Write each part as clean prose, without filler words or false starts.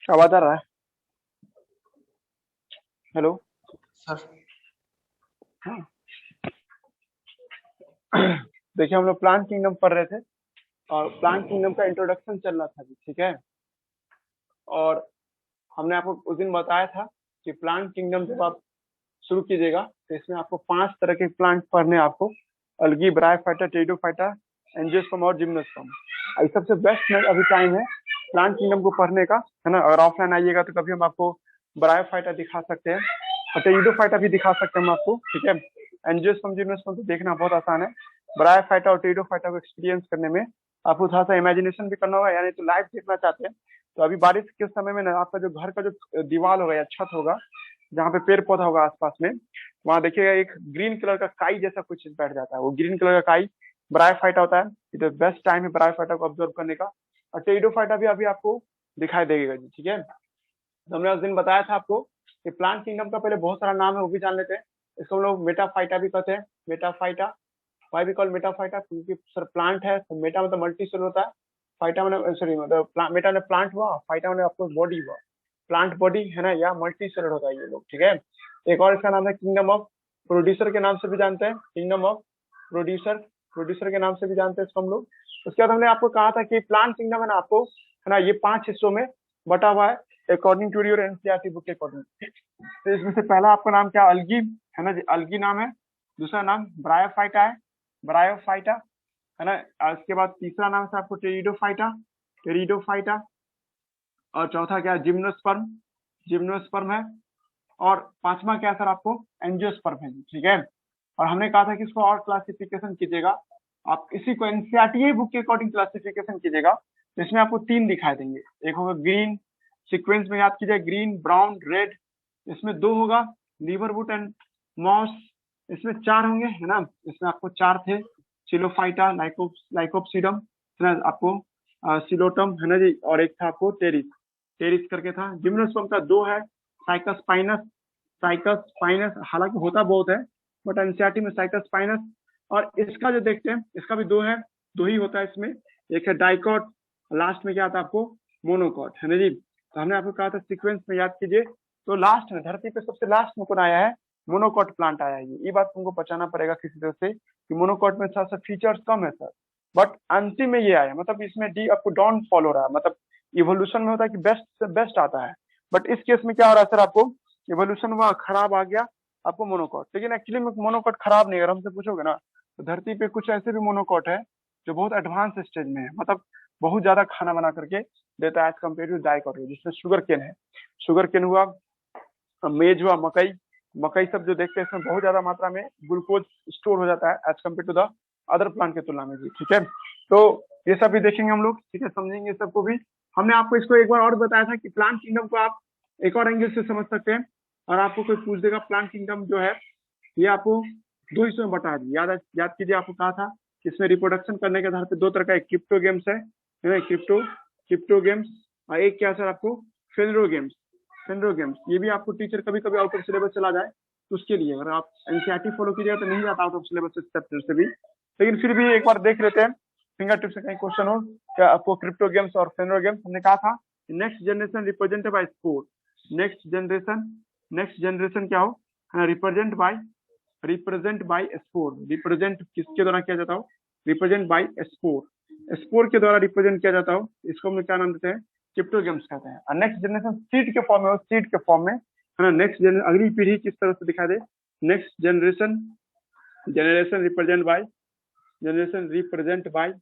आवाज आ रहा है? हेलो। सर। हाँ। देखिए, हम लोग प्लांट किंगडम पढ़ रहे थे और प्लांट किंगडम का इंट्रोडक्शन चल रहा था अभी, ठीक है। और हमने आपको उस दिन बताया था कि प्लांट किंगडम जब आप शुरू कीजिएगा तो इसमें आपको 5 तरह के प्लांट पढ़ने हैं आपको। अलगी, ब्रायोफाइटा, टेरिडोफाइटा, एंजियोस्पर्म और जिम्नोस्पर्म। ये सबसे बेस्ट अभी टाइम है प्लांट किंगडम को पढ़ने का, है ना। अगर ऑफलाइन आइएगा तो कभी हम आपको ब्रायोफाइटा दिखा सकते हैं और टेरिडोफाइटा भी दिखा सकते हैं हम आपको, ठीक है। एंजियोस्पर्म, जिम्नोस्पर्म तो देखना बहुत आसान है। ब्रायोफाइटा और टेरिडोफाइटा को एक्सपीरियंस करने में आपको थोड़ा सा इमेजिनेशन भी करना होगा, यानी तो लाइव देखना चाहते हैं तो अभी बारिश के समय में ना आपका जो घर का जो दीवार होगा या छत होगा, जहाँ पे पेड़ पौधा होगा आसपास में, वहां देखिएगा एक ग्रीन कलर का काई जैसा कुछ चीज बैठ जाता है। वो ग्रीन कलर का काई ब्रायोफाइटा होता है। इट बेस्ट टाइम है ब्रायोफाइटा को ऑब्जर्व करने का। और टेरिडोफाइटा भी अभी आपको दिखाई देगा जी, ठीक है। तो हमने उस दिन बताया था आपको कि प्लांट किंगडम का पहले बहुत सारा नाम है, वो भी जान लेते हैं। इसको हम लोग मेटाफाइटा भी कहते हैं। मेटाफाइटा, वाई भी कॉल मेटाफाइटा, क्योंकि सर प्लांट है तो मेटा मतलब मल्टी सेल होता है। फाइटा मैंने सॉरी मतलब मेटा ने प्लांट हुआ, फाइटा मैंने आपको बॉडी हुआ। प्लांट बॉडी है ना, या मल्टी सेलर होता है ये लोग, ठीक है। एक और इसका नाम है किंगडम ऑफ प्रोड्यूसर के नाम से भी जानते हैं। किंगडम ऑफ प्रोड्यूसर, प्रोड्यूसर के नाम से भी जानते हैं इसको हम लोग। उसके बाद हमने आपको कहा था कि प्लांट किंगडम है ना आपको, है ना, ये 5 हिस्सों में बटा हुआ है according to your NCERT book के अकॉर्डिंग। तो इसमें से पहला आपका नाम क्या, अलगी, है ना जी, अलगी नाम है। दूसरा नाम ब्रायोफाइटा है, ब्रायोफाइटा, है ना। और उसके बाद तीसरा नाम से आपको टेरिडोफाइटा, टेरिडोफाइटा। और चौथा क्या है, जिम्नोस्पर्म, जिम्नोस्पर्म है। और पांचवा क्या है सर आपको, एंजियोस्पर्म है, ठीक है। और हमने कहा था कि इसको और क्लासिफिकेशन कीजिएगा, आप इसी को एनसीईआरटी बुक के अकॉर्डिंग क्लासिफिकेशन कीजिएगा। तो इसमें आपको 3 दिखाई देंगे। एक होगा ग्रीन, सीक्वेंस में याद कीजिए, ग्रीन, ब्राउन, रेड। इसमें 2 होगा लीवरवुड एंड मॉस। इसमें 4 होंगे, है ना। इसमें आपको 4 थे, सिलोफाइटा, लाइकोप्सिडम, है ना आपको, सिलोटम, है ना जी। और एक था आपको टेरिस, टेरिस करके था। जिम्नोस्पर्म का 2 है, साइकस पाइनस, साइकस पाइनस, हालांकि होता बहुत है बट एनसीईआरटी में साइकस पाइनस। और इसका जो देखते हैं इसका भी 2 है, 2 ही होता है इसमें। एक है डाइकॉट, लास्ट में क्या आता है आपको, मोनोकॉट, है ना जी। तो हमने आपको कहा था सीक्वेंस में याद कीजिए, तो लास्ट में धरती पे सबसे लास्ट में कौन आया है, मोनोकॉट प्लांट आया है। ये बात तुमको बचाना पड़ेगा किसी तरह से कि मोनोकॉट में थोड़ा सा फीचर्स कम है सर, बट अंतिम में ये आया, मतलब इसमें डी आपको डाउन फॉल हो रहा है, मतलब इवोल्यूशन में होता है कि बेस्ट से बेस्ट आता है। बट इस केस में क्या हो रहा है सर, आपको इवोल्यूशन हुआ, खराब आ गया आपको मोनोकॉट। लेकिन एक्चुअली में मोनोकॉट खराब नहीं है, अगर हमसे पूछोगे ना तो धरती पे कुछ ऐसे भी मोनोकॉट है जो बहुत एडवांस स्टेज में है, मतलब बहुत ज्यादा खाना बना करके देता है एज कम्पेयर टू डाइकॉट, जिसमें शुगर केन है। शुगर केन हुआ, मेज हुआ, मकई, मकई सब जो देखते हैं इसमें बहुत ज्यादा मात्रा में ग्लूकोज स्टोर हो जाता है as compare to the other plant की तुलना में भी, ठीक है। तो ये सब भी देखेंगे हम लोग, ठीक है, समझेंगे सबको भी। हमने आपको इसको एक बार और बताया था कि प्लांट किंगडम को आप एक और एंगल से समझ सकते हैं। और आपको कोई पूछ देगा प्लांट किंगडम जो है ये आपको 2 हिस्सों में बटा दी, याद कीजिए, आपको कहा था कि इसमें रिप्रोडक्शन करने के आधार पे 2 तरह का, एक क्रिप्टो गेम्स है ना, क्रिप्टो, क्रिप्टो गेम्स। और एक क्या सर आपको, फेनरो गेम्स, फेनरो गेम्स। ये भी आपको टीचर कभी कभी आउट ऑफ सिलेबस चला जाए तो उसके लिए अगर आप एनसीईआरटी फॉलो कीजिएगा तो नहीं जाता आउट ऑफ सिलेबस चैप्टर से भी, लेकिन फिर भी एक बार देख लेते हैं, फिंगर टिप से कहीं क्वेश्चन हो क्या आपको क्रिप्टो गेम्स और फेनरो गेम्स। हमने कहा था next generation represented by sport, next generation, next generation क्या हो, represent by, represent bye spore. Represent किसके द्वारा किया जाता हो, रिप्रेजेंट बाय स्पोर, स्पोर के द्वारा रिप्रेजेंट किया जाता हो। इसको हम क्या नाम देते हैं, क्रिप्टो गेम्स कहते हैं। और नेक्स्ट जनरेशन सीड के फॉर्म में हो, सीड के फॉर्म में, है ना। नेक्स्ट जनरेशन अगली पीढ़ी किस तरह से दिखाई दे, next generation, generation represent by, generation represent by,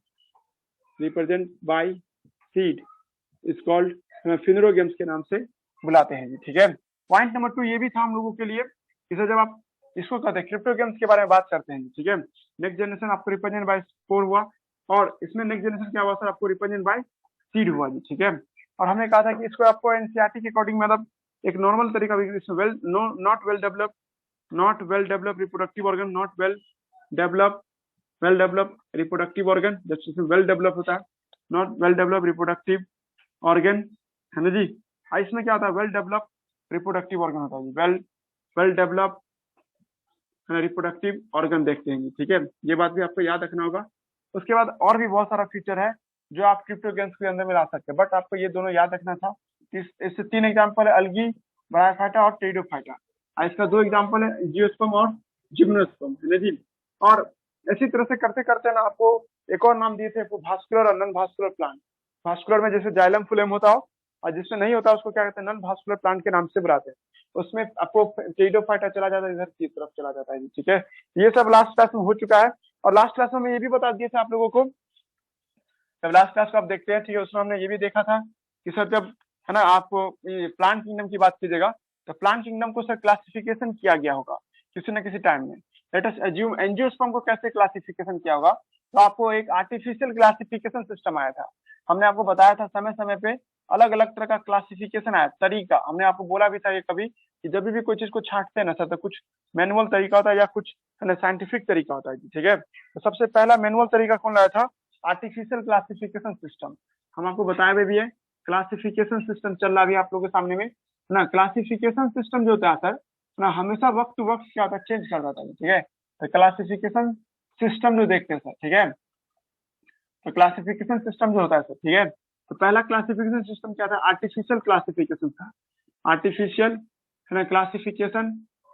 represent by seed is called, phanerogams के नाम से बुलाते हैं जी, ठीक है। पॉइंट नंबर 2 ये भी था हम लोगों के लिए, इसे जब आप इसको कहते हैं क्रिप्टो गेम्स के बारे में बात करते हैं, ठीक है। नेक्स्ट जनरेशन आपको रिप्रेजेंट बाय स्पोर हुआ, और इसमें नेक्स्ट जनरेशन क्या हुआ सर, आपको रिप्रेजेंट बाय सीड हुआ जी, ठीक है। और हमने कहा था कि इसको आपको एनसीईआरटी के अकॉर्डिंग मतलब एक नॉर्मल तरीका, well no not well develop, not well develop reproductive organ, not well develop, well develop reproductive organ, जब वेल डेवलप होता है, not well develop reproductive organ, है ना जी। इसमें क्या होता है, वेल डेवलप रिप्रोडक्टिव ऑर्गन होता है, well well develop reproductive organ देखते हैं, ठीक है। ये बात भी आपको याद रखना होगा। उसके बाद और भी बहुत सारा फीचर है जो आप क्रिप्टो गेम्स के अंदर में ला सकते हैं, बट आपको ये दोनों याद रखना था इससे 3 एग्जाम्पल है, अलगी, ब्रायोफाइटा और टेरिडोफाइटा। और इसका 2 एग्जाम्पल है, एंजियोस्पर्म और जिम्नोस्पर्म, है ना जी। और इसी तरह से करते करते ना आपको एक और नाम दिए थे, भास्कुलर और नॉन भास्कुलर प्लांट। भास्कुलर में जैसे जाइलम फुलेम होता हो, और जिसमें नहीं होता उसको क्या कहते हैं, नॉन भास्कुलर प्लांट के नाम से बुलाते हैं। उसमें आपको टेरिडोफाइटा चला जाता है, इधर की तरफ चला जाता है जी, ठीक है। ये सब लास्ट क्लास में हो चुका है। और लास्ट क्लास में ये भी बता दिए थे आप लोगों को, जब लास्ट क्लास को आप देखते हैं, ठीक है, उसमें हमने ये भी देखा था कि सर जब, है ना, आप प्लांट किंगडम की बात कीजिएगा तो प्लांट किंगडम को सर क्लासिफिकेशन किया गया होगा किसी न किसी टाइम में। लेट अस अज्यूम एंजियोस्पर्म को कैसे क्लासिफिकेशन किया होगा, तो आपको एक आर्टिफिशियल क्लासिफिकेशन सिस्टम आया था। हमने आपको बताया था समय समय पे अलग अलग तरह का क्लासिफिकेशन आया, तरीका। हमने आपको बोला भी था ये कभी कि जब भी कोई चीज को छांटते हैं ना सर, तो कुछ मैनुअल तरीका होता है या कुछ है ना साइंटिफिक तरीका होता है, ठीक है। तो सबसे पहला मैनुअल तरीका कौन लाया था, आर्टिफिशियल क्लासिफिकेशन सिस्टम। हम आपको बताए हुए भी है, क्लासिफिकेशन सिस्टम चल रहा है आप लोगों के सामने में ना। क्लासिफिकेशन सिस्टम जो होता है सर ना, हमेशा वक्त टू वक्त क्या होता है, चेंज कर जाता है, ठीक है। तो क्लासिफिकेशन सिस्टम जो देखते हैं सर, ठीक है, तो क्लासिफिकेशन सिस्टम जो होता है सर, ठीक है, तो पहला क्लासिफिकेशन सिस्टम क्या था, आर्टिफिशियल क्लासिफिकेशन था। आर्टिफिशियल है ना क्लासिफिकेशन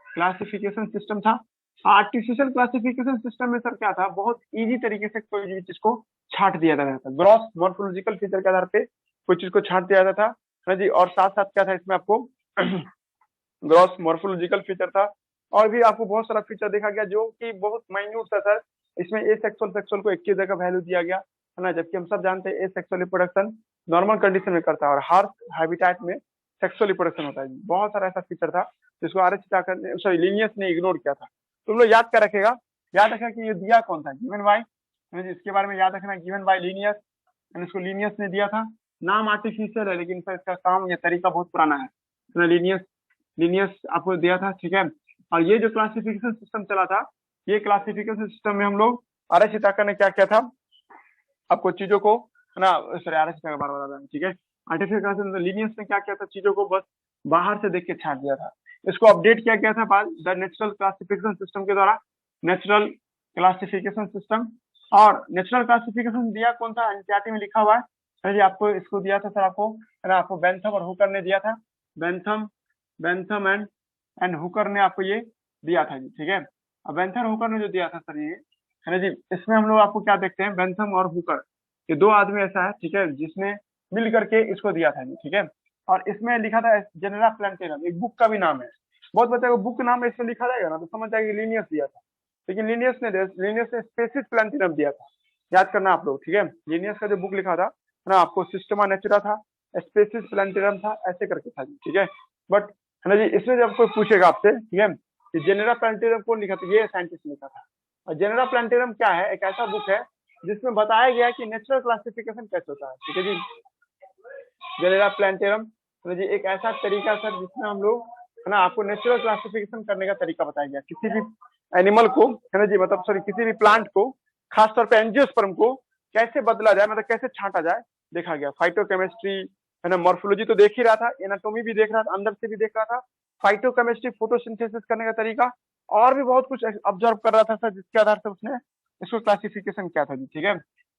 क्लासिफिकेशन सिस्टम था। आर्टिफिशियल क्लासिफिकेशन सिस्टम में सर क्या था, बहुत इजी तरीके से कोई भी चीज को छांट दिया जाता था, ग्रॉस मॉर्फोलॉजिकल फीचर के आधार पे कोई चीज को छांट दिया जाता था, है ना जी। और साथ साथ क्या था इसमें आपको ग्रॉस मॉर्फोलॉजिकल फीचर था, और भी आपको बहुत सारा फीचर देखा गया जो कि बहुत माइन्यूट था सर। इसमें ए सेक्सुअल सेक्सुअल को एक ही जगह वैल्यू दिया गया, है ना, जबकि हम सब जानते हैं ए सेक्सुअल रिप्रोडक्शन नॉर्मल कंडीशन में करता है और हार्श हैबिटेट में सेक्सुअल रिप्रोडक्शन होता है। बहुत सारा ऐसा फीचर था जिसको आर एच ने, सॉरी, लिनियस ने इग्नोर किया था। तुम लोग याद कर रखेगा, याद रखा कि ये दिया कौन था, गिवन बाय, इसके बारे में याद रखना, गिवन बाय लिनियस, इसको लिनियस ने दिया था। नाम आर्टिफिशियल है लेकिन सर इसका काम या तरीका बहुत पुराना है, लिनियस लिनियस आपको दिया था, ठीक है। और ये जो क्लासिफिकेशन सिस्टम चला था, ये क्लासिफिकेशन सिस्टम में हम लोग आर एच ने क्या किया था, आपको चीजों को, है ना, सॉरी आर एच बार बार बता रहा हूं, ठीक है। आर्टिफिशियल लिनियस ने क्या किया था, चीजों को बस बाहर से देख के छांट दिया था। इसको अपडेट किया गया था बाद द नेचुरल क्लासिफिकेशन सिस्टम के द्वारा, नेचुरल क्लासिफिकेशन सिस्टम। और नेचुरल क्लासिफिकेशन दिया कौन था, एनसीईआरटी में लिखा हुआ है जी। आपको इसको दिया था सर, आपको, है ना, आपको बेंथम और हुकर ने दिया था। बेंथम बेंथम एंड हुकर ने आपको ये दिया था जी, ठीक है। अब बेंथम हुकर ने जो दिया था सर ये, है ना जी, इसमें हम लोग आपको क्या देखते हैं, बेंथम और हुकर, ये दो आदमी ऐसा है, ठीक है, जिसने मिल करके इसको दिया था जी, ठीक है। और इसमें लिखा था जेनेरा प्लांटेरम, एक बुक का भी नाम है। बहुत बच्चे को बुक नाम इसमें लिखा जाएगा ना तो समझ जाएगा लिनियस दिया था, लेकिन लिनियस ने स्पेसिस प्लांटेरम दिया था। याद करना आप लोग, ठीक है। लिनियस का जो बुक लिखा था, है ना, आपको सिस्टमा नेचुरा था, स्पेसिस प्लांटेरम था, ऐसे करके था जी, ठीक है। बट है ना जी, इसमें जब कोई पूछेगा आपसे, ठीक है, कि जेनेरा प्लांटेरम कौन लिखा था, ये साइंटिस्ट लिखा था। और जेनेरा प्लांटेरम क्या है, एक ऐसा बुक है जिसमें बताया गया है कि नेचुरल क्लासिफिकेशन कैसे होता है, ठीक है जी। जेनेरा प्लांटेरम जी एक ऐसा तरीका सर जिसमें हम लोग, है ना, आपको नेचुरल क्लासिफिकेशन करने का तरीका बताया गया, किसी भी एनिमल को, है ना जी, मतलब सॉरी किसी भी प्लांट को, खासतौर पे एंजियोस्पर्म को कैसे बदला जाए, मतलब कैसे छांटा जाए, देखा गया। फाइटोकेमिस्ट्री, है ना, मॉर्फोलॉजी तो देख ही रहा था, एनाटोमी भी देख रहा था, अंदर से भी देख रहा था, फाइटोकेमिस्ट्री, फोटोसिंथेसिस करने का तरीका, और भी बहुत कुछ ऑब्जर्व कर रहा था सर, जिसके आधार से उसने इसको क्लासिफिकेशन किया था जी, ठीक है।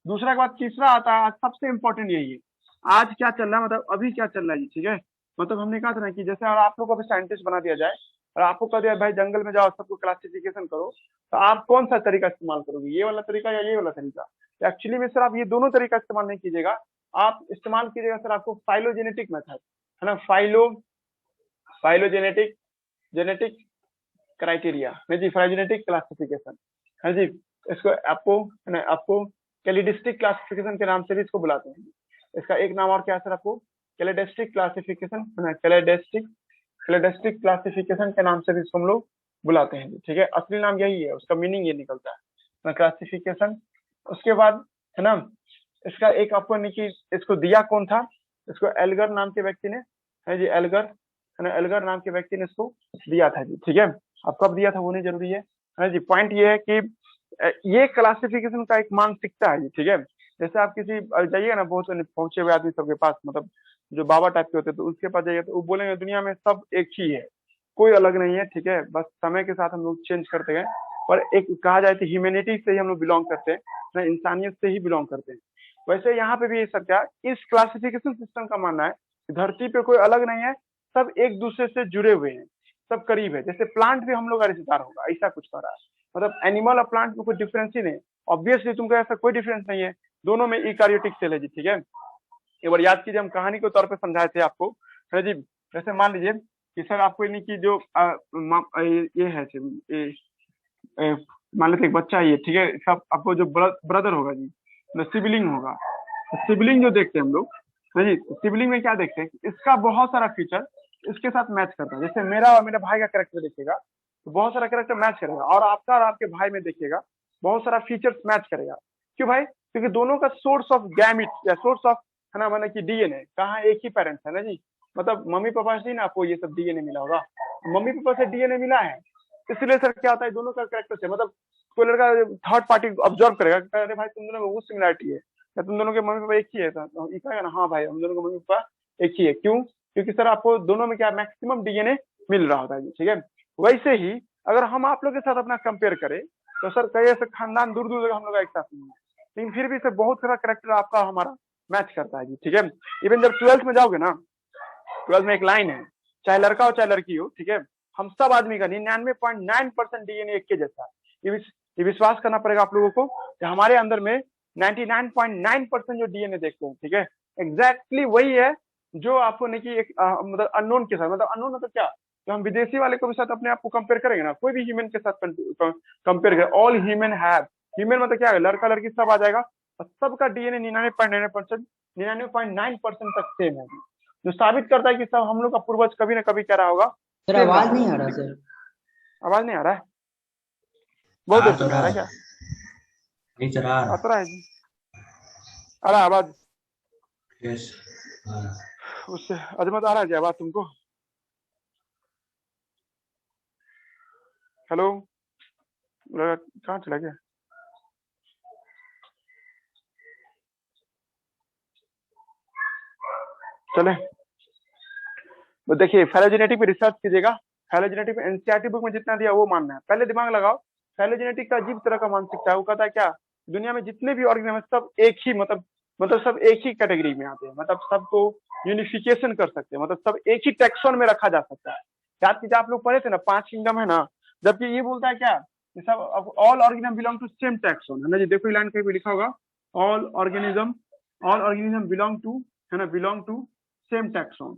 दूसरा के बाद तीसरा आता है, सबसे इंपॉर्टेंट यही है, आज क्या चल रहा है, मतलब अभी क्या चल रहा है जी, ठीक है। मतलब हमने कहा था ना कि जैसे अगर आप लोग को अभी साइंटिस्ट बना दिया जाए और आपको कह दिया भाई जंगल में जाओ सबको क्लासिफिकेशन करो, तो आप कौन सा तरीका इस्तेमाल करोगे, ये वाला तरीका या ये वाला तरीका। एक्चुअली में सर आप ये दोनों तरीका इस्तेमाल नहीं कीजिएगा, आप इस्तेमाल कीजिएगा सर आपको फाइलोजेनेटिक मेथड, है ना, फाइलोजेनेटिक जेनेटिक क्राइटेरिया, है जी, फाइलोजेनेटिक क्लासिफिकेशन, है जी। इसको आपको, है ना, आपको कैलिडिस्टिक क्लासिफिकेशन के नाम से भी इसको बुलाते हैं। इसका एक नाम और क्या है सर, आपको कैलिडिस्टिक क्लासिफिकेशन, है ना, कैलिडिस्टिक क्लासिफिकेशन के नाम से भी इसको हम लोग बुलाते हैं, ठीक है। असली नाम यही है, उसका मीनिंग ये निकलता है क्लासिफिकेशन। उसके बाद, है ना, इसका एक आपको नहीं कि इसको दिया कौन था, इसको एल्गर नाम के व्यक्ति ने, है जी, एल्गर, है ना, एल्गर नाम के व्यक्ति ने इसको दिया था जी, ठीक है। अब कब दिया था वो नहीं जरूरी है जी। पॉइंट ये है कि ये क्लासिफिकेशन का एक मानसिकता है जी, ठीक है। जैसे आप किसी जाइएगा ना, बहुत पहुंचे हुए आदमी सबके पास, मतलब जो बाबा टाइप के होते हैं, तो उसके पास जाइए तो वो बोलेंगे दुनिया में सब एक ही है, कोई अलग नहीं है, ठीक है, बस समय के साथ हम लोग चेंज करते हैं। पर एक कहा जाए तो ह्यूमैनिटी से ही हम लोग बिलोंग करते हैं ना, इंसानियत से ही बिलोंग करते हैं। वैसे यहाँ पे भी ये सब क्या, इस क्लासिफिकेशन सिस्टम का मानना है धरती पे कोई अलग नहीं है, सब एक दूसरे से जुड़े हुए हैं, सब करीब है। जैसे प्लांट भी हम लोग का रिश्तेदार होगा, ऐसा कुछ कर रहा है। मतलब एनिमल और प्लांट में कोई डिफरेंस ही नहीं, ऑब्वियसली तुमको ऐसा कोई डिफरेंस नहीं है, दोनों में यूकारियोटिक सेल है जी, ठीक है। एक बार याद कीजिए, हम कहानी के तौर पे समझाए थे आपको, है जी। जैसे मान लीजिए कि सर आपको यानी कि जो ये है मान लेते एक बच्चा है ये, ठीक है, सब आपको जो ब्रदर होगा जी, सिबलिंग होगा, सिबलिंग जो देखते हैं हम लोग, है जी, सिबलिंग में क्या देखते हैं, इसका बहुत सारा फीचर इसके साथ मैच करता है। जैसे मेरा और मेरे भाई का कैरेक्टर देखिएगा तो बहुत सारा कैरेक्टर मैच करेगा, और आपका और आपके भाई में देखिएगा बहुत सारा फीचर्स मैच करेगा। क्यों भाई? क्योंकि दोनों का सोर्स ऑफ गैमिट या सोर्स ऑफ, है ना, माने कि डीएनए कहाँ, एक ही पेरेंट्स है ना जी। मतलब मम्मी पापा से ही ना आपको ये सब डीएनए मिला होगा, मम्मी पापा से डीएनए मिला है, इसलिए सर क्या होता है दोनों का कैरेक्टर से, मतलब कोई लड़का थर्ड पार्टी ऑब्जर्व करेगा, अरे भाई तुम दोनों में वो सिमिलरिटी है, या तुम दोनों के मम्मी पापा एक ही है, तो ये कहेगा ना हाँ भाई हम दोनों के मम्मी पापा एक ही है। क्यों? क्योंकि सर आपको दोनों में क्या मैक्सिमम डीएनए मिल रहा होता है, ठीक है। वैसे ही अगर हम आप लोग के साथ अपना कंपेयर करें तो सर कई ऐसे खानदान दूर दूर तक हम लोग एक साथ नहीं है, लेकिन फिर भी सर बहुत सारा कैरेक्टर आपका हमारा मैच करता है जी, ठीक है। इवन जब 12th में जाओगे ना, 12th में एक लाइन है, चाहे लड़का हो चाहे लड़की हो, ठीक है, हम सब आदमी का 99.9% डीएनए एक के जैसा है। ये विश्वास करना पड़ेगा आप लोगों को कि हमारे अंदर में 99.9% जो डीएनए देखते हैं, ठीक है, एग्जैक्टली वही है जो आपको नहीं कि एक मतलब अननोन के साथ, मतलब अननोन मतलब क्या, तो हम विदेशी वाले को भी साथ अपने आप को कंपेयर करेंगे ना, कोई भी ह्यूमन के साथ कंपेयर करें, ऑल ह्यूमन हैव, ह्यूमन मतलब क्या है, लड़का लड़की सब आ जाएगा, और सबका डीएनए 99.9% तक सेम है, जो साबित करता है कि सब हम लोग का पूर्वज कभी ना कभी क्या रहा होगा, सर सेम रहा आवाज नहीं होगा। आ रहा सर। आवाज नहीं आ रहा है? बहुत आ देर से तो नहीं आ रहा रहा है है। क्या? नहीं तो रहा आ तो रहा है जी, आ रहा है आवाज, यस। उससे अजमत आ रहा है जी आवाज तुमको? हेलो, कहाँ चला गया? चले तो देखिए, फाइलोजेनेटिक पे रिसर्च कीजिएगा, फाइलोजेनेटिक में एनसीईआरटी बुक में जितना दिया वो मानना है, पहले दिमाग लगाओ। फाइलोजेनेटिक का अजीब तरह का मानसिकता है, वो कहता है क्या, दुनिया में जितने भी ऑर्गेनिज्म है सब एक ही, मतलब सब एक ही कैटेगरी में आते हैं, मतलब सबको यूनिफिकेशन कर सकते हैं, मतलब सब एक ही टैक्सोन में रखा जा सकता है। याद कीजिए आप लोग पढ़े थे ना 5 किंगडम है ना, जबकि ये बोलता है क्या, ये सब all organism belong to same taxon, है ना जी। देखो ये लाइन कहीं पे लिखा होगा, all organism, all organism belong to, है ना, belong to same taxon,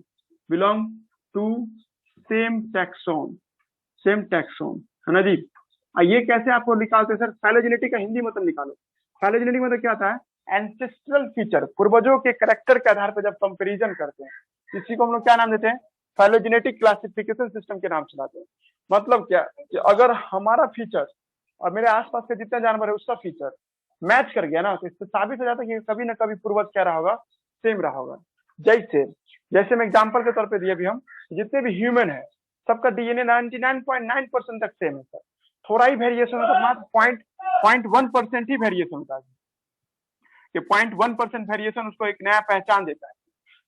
belong to same taxon, same taxon, है ना जी। ये कैसे आपको निकालते हैं सर? फाइलोजेनेटिक का हिंदी मतलब निकालो। फाइलोजेनेटिक मतलब क्या था, एंसेस्ट्रल फीचर, पूर्वजों के कैरेक्टर के आधार पर जब कंपैरिजन करते हैं, इसी को हम लोग क्या नाम देते हैं, फाइलोजेनेटिक क्लासिफिकेशन सिस्टम के नाम चलाते हैं। मतलब क्या कि अगर हमारा फीचर और मेरे आसपास के जितने जानवर है उसका फीचर मैच कर गया ना, तो इससे साबित हो जाता है कि कभी ना कभी पूर्वज क्या रहा होगा, सेम रहा होगा। जैसे जैसे मैं एग्जांपल के तौर पे दिए भी, हम जितने भी ह्यूमन है सबका डीएनए 99.9% तक सेम है सर, थोड़ा ही वेरिएशन होता है, मात्र 0.1% ही वेरिएशन होता है, कि 0.1% वेरिएशन उसको एक नया पहचान देता है,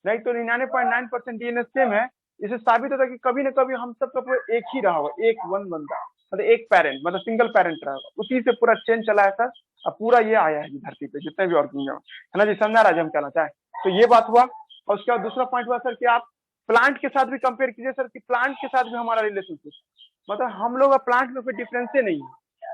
नहीं तो 99.9% डीएनए सेम है। इसे साबित होता है कि कभी ना कभी हम सबका पूरा एक ही रहा होगा, एक वन बंदा, मतलब एक पेरेंट, मतलब सिंगल पेरेंट रहा होगा, उसी से पूरा चेन चला है सर, अब पूरा ये आया है धरती पे जितने भी ऑर्गेनिज्म है ना जी। समझा राज हम कहना चाहे तो ये बात हुआ। और उसके बाद दूसरा पॉइंट हुआ सर कि आप प्लांट के साथ भी कंपेयर कीजिए सर, कि प्लांट के साथ भी हमारा रिलेशनशिप, मतलब हम लोग प्लांट में कोई डिफरेंस ही नहीं है।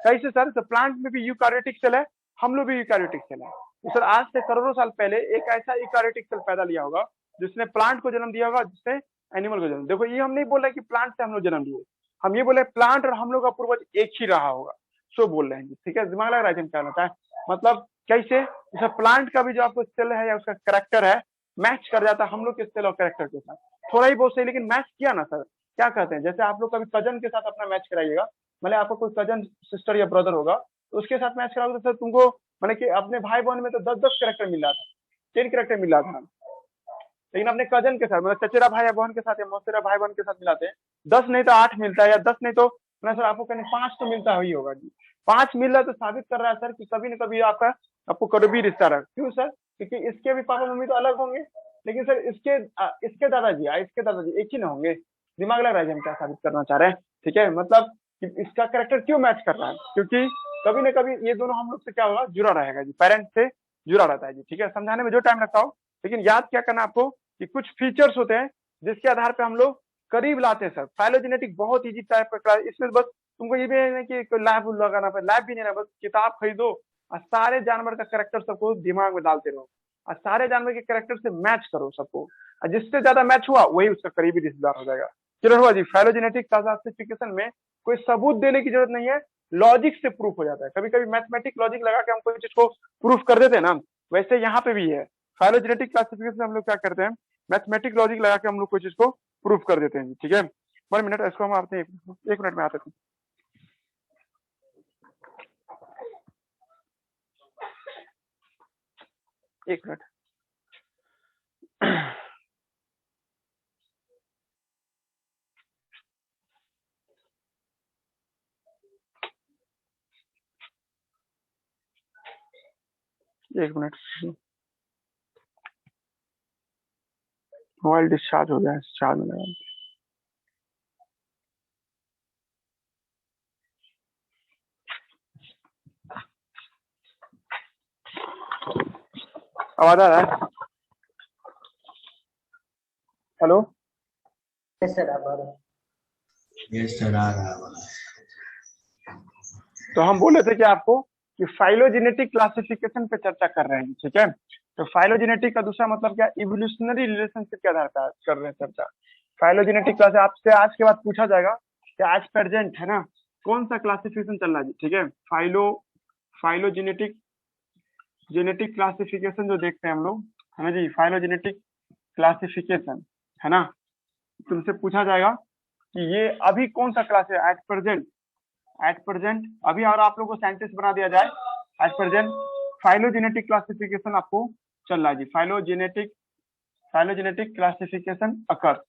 कैसे सर? तो प्लांट में भी यूकारियोटिक सेल है, हम लोग भी यूकारियोटिक सेल है। तो सर आज से करोड़ों साल पहले एक ऐसा यूकारियोटिक सेल पैदा लिया होगा जिसने प्लांट को जन्म दिया होगा, जिसने एनिमल को जन्म। देखो ये हम नहीं बोल रहे कि प्लांट से हम लोग जन्म लिए, हम ये बोले प्लांट और हम लोग का पूर्वज एक ही रहा होगा, सो बोल रहे हैं, ठीक है। दिमाग लग रहा है क्या होता है, मतलब कैसे, जैसे प्लांट का भी जो आपको सेल है या उसका करेक्टर है मैच कर जाता है हम लोग के सेल और करेक्टर के साथ, थोड़ा ही बहुत सही लेकिन मैच किया ना सर। क्या कहते हैं, जैसे आप लोग कभी कजन के साथ अपना मैच कराइएगा, मतलब आपको कोई कजन सिस्टर या ब्रदर होगा तो उसके साथ मैच कराओगे तो सर तुमको मतलब कि अपने भाई बहन में तो 10-10 कैरेक्टर मिल रहा था, 10 कैरेक्टर मिल रहा था, लेकिन अपने कजन के साथ, मतलब चचेरा भाई या बहन के साथ या मौसेरा भाई बहन के साथ मिलाते हैं 10 नहीं तो 8 मिलता है, या 10 नहीं तो ना सर आपको कहने 5 तो मिलता ही होगा जी। 5 मिल रहा है तो साबित कर रहा है सर कि कभी न कभी आपका आपको करीबी रिश्ता रहा। क्यों सर? क्योंकि इसके भी पापा मम्मी तो अलग होंगे, लेकिन सर इसके दादाजी इसके दादाजी एक ही ना होंगे। दिमाग लग रहा है हम क्या साबित करना चाह रहे हैं, ठीक है। मतलब कि इसका कैरेक्टर क्यों मैच कर रहा है, क्योंकि कभी ना कभी ये दोनों हम लोग से क्या होगा, जुड़ा रहेगा जी, पेरेंट्स से जुड़ा रहता है जी, ठीक है। समझाने में जो टाइम लगता हो, लेकिन याद क्या करना आपको कि कुछ फीचर्स होते हैं जिसके आधार पे हम लोग करीब लाते हैं सर। फाइलोजेनेटिक बहुत इजी टाइप का क्लास, इसमें बस तुमको ये भी नहीं कि कोई लैब लगाना पड़े, लैब भी नहीं है, बस किताब खरीदो और सारे जानवर का कैरेक्टर सबको दिमाग में डालते रहो और सारे जानवर के कैरेक्टर से मैच करो सबको, और जिससे ज्यादा मैच हुआ वही उसका करीबी रिश्तेदार हो जाएगा। क्लियर हुआ जी? फाइलोजेनेटिक क्लासिफिकेशन में कोई सबूत देने की जरूरत नहीं है, लॉजिक से प्रूफ हो जाता है। कभी कभी मैथमेटिक लॉजिक लगा के हम कोई चीज को प्रूफ कर देते हैं ना, वैसे यहाँ पे भी है। फाइलोजेनेटिक क्लासिफिकेशन में हम लोग क्या करते हैं, मैथमेटिक लॉजिक लगा के हम लोग कोई चीज को प्रूफ कर देते हैं। ठीक है, 1 मिनट, इसको हम आते हैं 1 मिनट में आते हैं। एक मिनट। एक मिनट, मोबाइल डिस्चार्ज हो गया है, चार्ज में लगा। आवाज आ रहा है? हेलो? यस सर, आ रहा है। तो हम बोले थे कि आपको कि फाइलोजेनेटिक क्लासिफिकेशन पे चर्चा कर रहे हैं। ठीक है, तो फाइलोजेनेटिक का दूसरा मतलब क्या, इवोल्यूशनरी रिलेशनशिप के आधार पर कर रहे हैं चर्चा। फाइलोजेनेटिक क्लास आपसे आज के बाद पूछा जाएगा कि आज प्रेजेंट है ना कौन सा क्लासिफिकेशन चल रहा है। ठीक है, फाइलोजेनेटिक जेनेटिक क्लासिफिकेशन जो देखते हैं हम लोग, है ना जी, फाइलोजेनेटिक क्लासिफिकेशन है ना, तुमसे पूछा जाएगा कि ये अभी कौन सा क्लास है एट प्रेजेंट अभी, और आप लोग को साइंटिस्ट बना दिया जाए। एट प्रेजेंट फाइलोजेनेटिक क्लासिफिकेशन आपको चल रहा है जी, फाइलोजेनेटिक क्लासिफिकेशन अकर,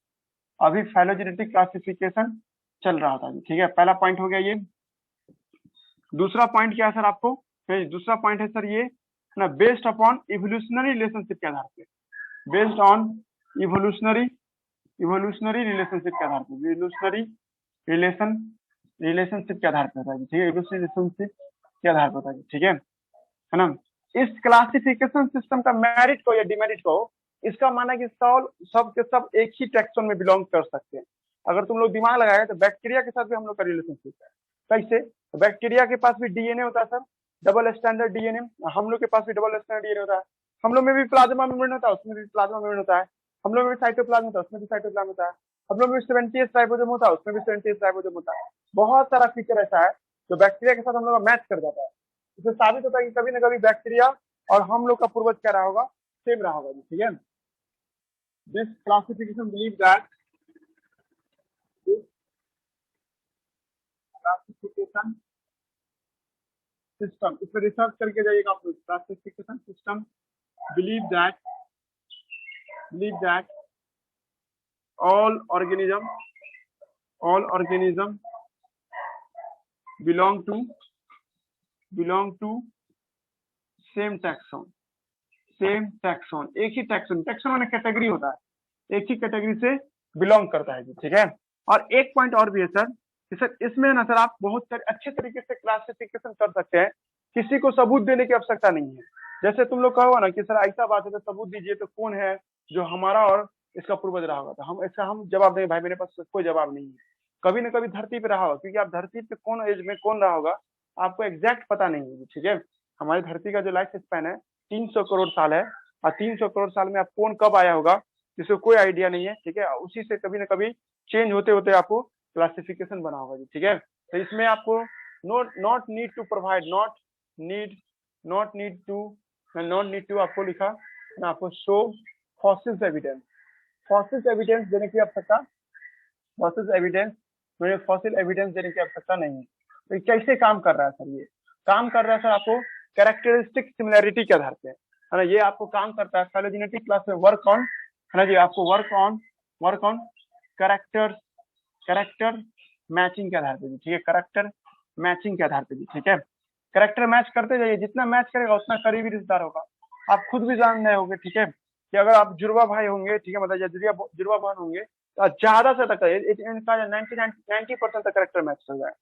अभी फाइलोजेनेटिक क्लासिफिकेशन चल रहा था जी। ठीक है, पहला पॉइंट हो गया ये। दूसरा पॉइंट क्या है सर आपको, दूसरा पॉइंट है सर ये ना, बेस्ड अपॉन इवोल्यूशनरी रिलेशनशिप के आधार पे, बेस्ड ऑन इवोल्यूशनरी रिलेशनशिप के आधार पे, रिलेशनशिप के आधार पर होता है। ठीक है, इवोल्यूशनरी रिलेशनशिप के आधार पर होता है। ठीक है ना। इस क्लासिफिकेशन सिस्टम का मेरिट को या डिमेरिट को, इसका माना है कि सब के सब एक ही टैक्सोन में बिलोंग कर सकते हैं। अगर तुम लोग दिमाग लगाए तो बैक्टीरिया के साथ भी हम लोग का रिलेशनशिप है। कैसे? तो बैक्टीरिया के पास भी डीएनए होता है सर, डबल स्टैंडर्ड डीएनए, हम लोग के पास भी डबल स्टैंडर्ड डीएनए होता है। हम लोग में भी प्लाज्मा मेम्ब्रेन होता है, उसमें भी प्लाज्मा मेम्ब्रेन होता है। हम लोग में साइटोप्लाज्म होता है, उसमें भी साइटोप्लाज्म होता है। हम लोग में 70s राइबोसोम होता है, उसमें भी 70s राइबोसोम होता है। बहुत सारा फीचर ऐसा है जो बैक्टीरिया के साथ हम लोग का मैच कर जाता है। इससे साबित होता है कि कभी ना कभी बैक्टीरिया और हम लोग का पूर्वज क्या रहा होगा, सेम रहा होगा। ठीक है, this classification believe that classification system, इस पर रिसर्च करके जाइएगा आप लोग। Classification system believe that all organism belong to same taxon, एक ही टैक्सोन में कैटेगरी होता है, एक ही कैटेगरी से बिलोंग करता है जी। ठीक है, और एक पॉइंट और भी है सर कि सर इसमें ना सर आप बहुत सारे अच्छे तरीके से क्लासिफिकेशन कर सकते हैं, किसी को सबूत देने की आवश्यकता नहीं है। जैसे तुम लोग कहो ना कि सर ऐसा बात है तो सबूत दीजिए, तो कौन है जो हमारा और इसका पूर्वज रहा होगा, तो हम जवाब देंगे भाई मेरे पास कोई जवाब नहीं है। कभी ना कभी धरती पे रहा होगा, क्योंकि आप धरती पे कौन एज में कौन रहा होगा आपको एग्जैक्ट पता नहीं है। ठीक है, हमारी धरती का जो लाइफ स्पैन है 300 करोड़ साल है, और 300 करोड़ साल में आप कौन कब आया होगा जिसको कोई आइडिया नहीं है। ठीक है, उसी से कभी ना कभी चेंज होते होते आपको क्लासिफिकेशन बना होगा जी। ठीक है, तो इसमें आपको नॉट नीड टू आपको लिखा ना, आपको शो फॉसिल्स एविडेंस देने की आवश्यकता, फॉसिल एविडेंस देने की आवश्यकता नहीं है। तो कैसे काम कर रहा है सर, ये काम कर रहा है सर आपको कैरेक्टरिस्टिक सिमिलैरिटी के आधार पे, है ना, ये आपको काम करता है फाइलोजेनेटिक क्लास में वर्क ऑन, है ना जी, आपको वर्क ऑन कैरेक्टर मैचिंग के आधार पे जी। ठीक है, कैरेक्टर मैचिंग के आधार पे जी। ठीक है, कैरेक्टर मैच करते जाइए, जितना मैच करेगा उतना करीबी रिश्तेदार होगा। आप खुद भी जान रहे होंगे, ठीक है, कि अगर आप जुड़वा भाई होंगे, ठीक है, मतलब जुड़वा बहन होंगे, तो ज्यादा से तक 90% तक कैरेक्टर मैच कर जाए,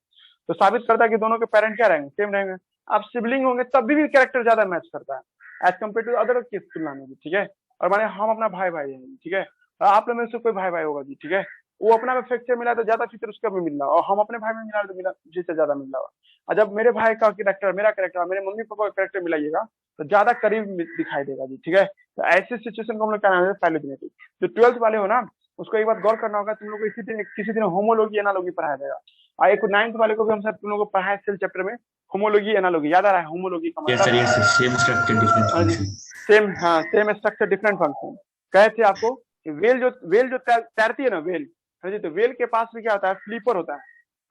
तो साबित करता है कि दोनों के पेरेंट क्या रहेंगे, सेम रहेंगे। आप सिबलिंग होंगे तब भी कैरेक्टर ज्यादा मैच करता है एज कम्पेयर टू अदर की तुलना में। ठीक है, और माने हम अपना भाई भाई है, ठीक है, और आप लोग में से कोई भाई भाई होगा जी, ठीक है, वो अपना में फ्रैक्चर मिला तो ज्यादा फीचर उसका भी मिल रहा, और हम अपने भाई में मिला तो मिला जिससे ज्यादा मिल रहा। और जब मेरे भाई का कैरेक्टर, मेरा कैरेक्टर, मेरे मम्मी पापा का कैरेक्टर मिलाइएगा तो ज्यादा करीब दिखाई देगा जी, ठीक है। तो ऐसे सिचुएशन को हम लोग क्या नाम है, फाइलोजेनेटिक। जो 12th वाले हो ना, उसको एक बार गौर करना होगा, तुम लोग को किसी दिन होमोलॉजी एनालॉजी पढ़ाया जाएगा। और एक 9th वाले को भी हम सब तुम लोग को पढ़ाया सेल चैप्टर में, होमोलॉजी एनालॉजी, याद आ रहा है होमोलॉजी का मतलब? Yes sir, same structure different function. Same, हाँ सेम स्ट्रक्चर डिफरेंट फंक्शन। कहे थे आपको कि वेल जो तैरती है ना, वेल, हाँ जी, तो वेल के पास भी क्या होता है, फ्लीपर होता है।